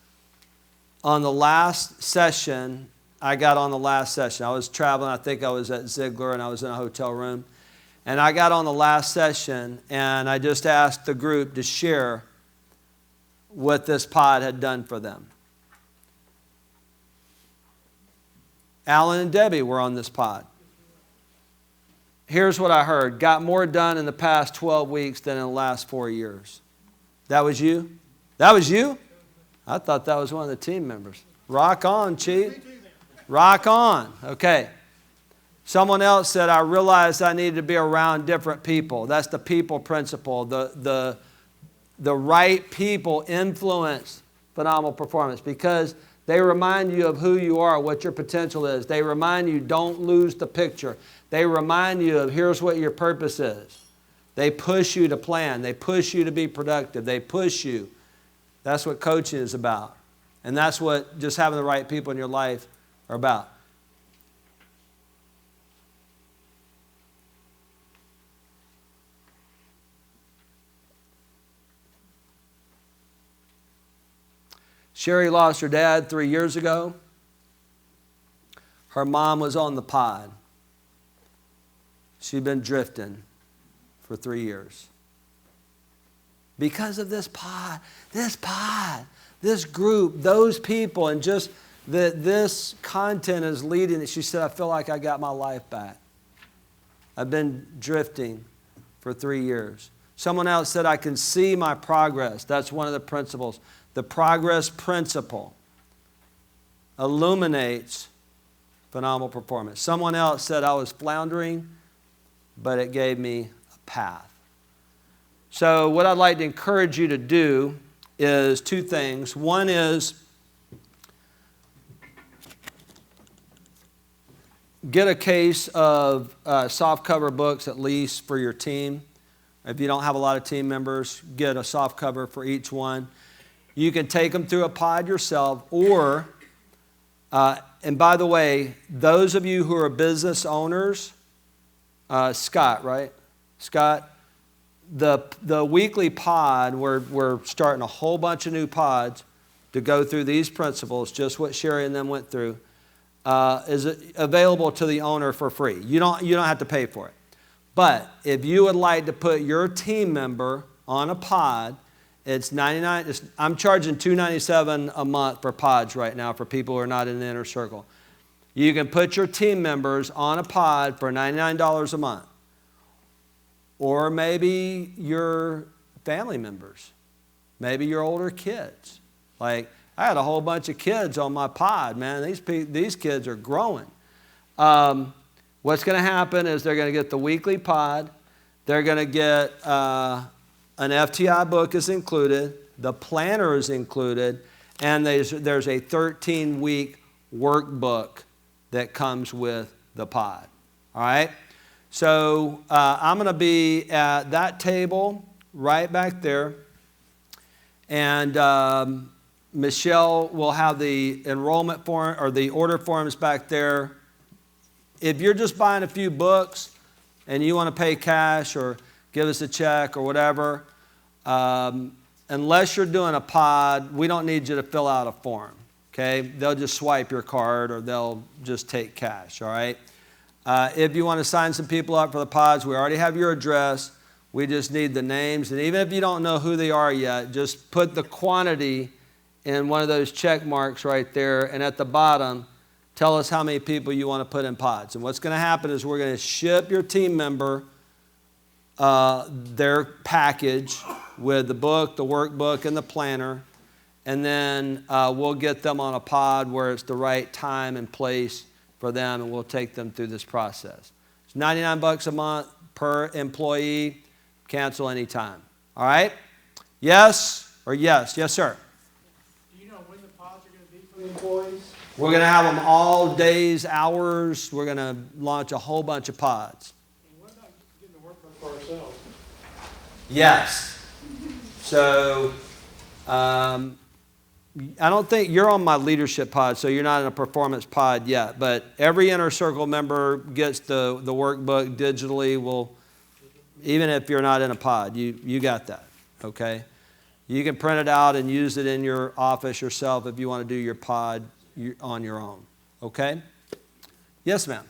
[SPEAKER 1] session, I got on the last session. I was traveling. I think I was at Ziglar, and I was in a hotel room. And I got on the last session, and I just asked the group to share what this pod had done for them. Alan and Debbie were on this pod. Here's what I heard. Got more done in the past 12 weeks than in the last 4 years. That was you? That was you? I thought that was one of the team members. Rock on, Chief. Rock on. Okay. Someone else said, I realized I needed to be around different people. That's the people principle. The right people influence phenomenal performance because they remind you of who you are, what your potential is. They remind you, don't lose the picture. They remind you of, here's what your purpose is. They push you to plan. They push you to be productive. They push you. That's what coaching is about. And that's what just having the right people in your life are about. Sherry lost her dad 3 years ago. Her mom was on the pod. She'd been drifting for 3 years. Because of this pod, this group, those people, and just that this content is leading. She said, I feel like I got my life back. I've been drifting for 3 years. Someone else said, I can see my progress. That's one of the principles. The progress principle illuminates phenomenal performance. Someone else said I was floundering, but it gave me a path. So what I'd like to encourage you to do is two things. One is get a case of softcover books at least for your team. If you don't have a lot of team members, get a softcover for each one. You can take them through a pod yourself, or, and by the way, those of you who are business owners, Scott, right? Scott, the weekly pod, we're starting a whole bunch of new pods to go through these principles, just what Sherry and them went through, is available to the owner for free. You don't have to pay for it. But if you would like to put your team member on a pod, it's $99. I'm charging $297 a month for pods right now for people who are not in the inner circle. You can put your team members on a pod for $99 a month. Or maybe your family members. Maybe your older kids. Like, I had a whole bunch of kids on my pod, man. These kids are growing. What's going to happen is they're going to get the weekly pod. They're going to get an FTI book is included, the planner is included, and there's a 13-week workbook that comes with the pod. All right? So I'm going to be at that table right back there. And Michelle will have the enrollment form or the order forms back there. If you're just buying a few books and you want to pay cash or give us a check or whatever, unless you're doing a pod, we don't need you to fill out a form. Okay? They'll just swipe your card or they'll just take cash. All right? If you want to sign some people up for the pods, we already have your address. We just need the names. And even if you don't know who they are yet, just put the quantity in one of those check marks right there. And at the bottom, tell us how many people you want to put in pods. And what's going to happen is we're going to ship your team member their package with the book, the workbook, and the planner. And then we'll get them on a pod where it's the right time and place for them, and we'll take them through this process. It's $99 a month per employee. Cancel anytime. All right? Yes or yes? Yes, sir.
[SPEAKER 2] Do you know when the pods are going to be for the employees?
[SPEAKER 1] We're going to have them all days, hours. We're going to launch a whole bunch of pods.
[SPEAKER 2] And what about getting the workbook for ourselves?
[SPEAKER 1] Yes. So I don't think you're on my leadership pod, so you're not in a performance pod yet. But every Inner Circle member gets the workbook digitally. Even if you're not in a pod, you got that, okay? You can print it out and use it in your office yourself if you want to do your pod on your own, okay? Yes, ma'am.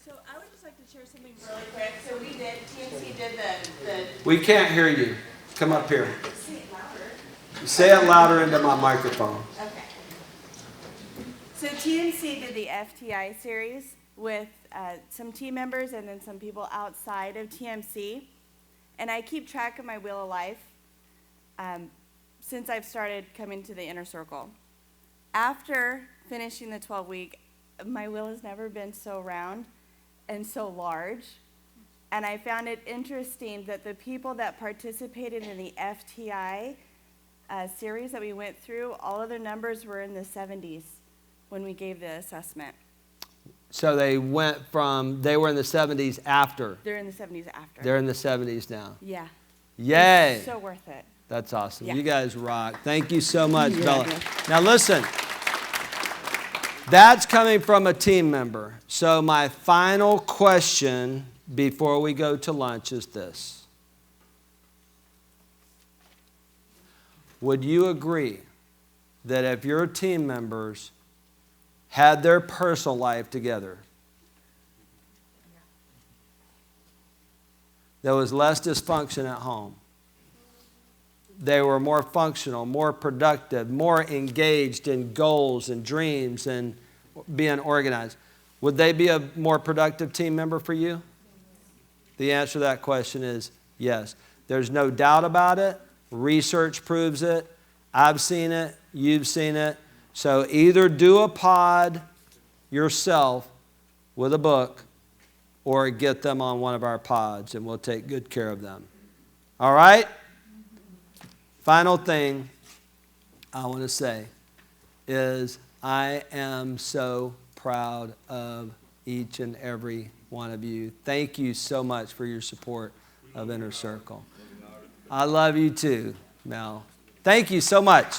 [SPEAKER 6] So I would just like to share something really quick. So TMC did the
[SPEAKER 1] We can't hear you. Come up here.
[SPEAKER 6] say it louder.
[SPEAKER 1] Say it louder into my microphone.
[SPEAKER 6] Okay. So TMC did the FTI series with some team members and then some people outside of TMC. And I keep track of my wheel of life since I've started coming to the Inner Circle. After finishing the 12-week, my wheel has never been so round and so large. And I found it interesting that the people that participated in the FTI series that we went through, all of their numbers were in the 70s when we gave the assessment.
[SPEAKER 1] So they were in the 70s after.
[SPEAKER 6] They're in the 70s after.
[SPEAKER 1] They're in the 70s now.
[SPEAKER 6] Yeah.
[SPEAKER 1] Yay.
[SPEAKER 6] It's so worth it.
[SPEAKER 1] That's awesome.
[SPEAKER 6] Yeah.
[SPEAKER 1] You guys rock. Thank you so much, Bella. Now listen, that's coming from a team member. So my final question before we go to lunch is this. Would you agree that if your team members had their personal life together, there was less dysfunction at home? They were more functional, more productive, more engaged in goals and dreams and being organized. Would they be a more productive team member for you? The answer to that question is yes. There's no doubt about it. Research proves it. I've seen it. You've seen it. So either do a pod yourself with a book or get them on one of our pods, and we'll take good care of them. All right? Final thing I want to say is I am so proud of each and every one of you. Thank you so much for your support of Inner Circle. I love you too, Mel. Thank you so much.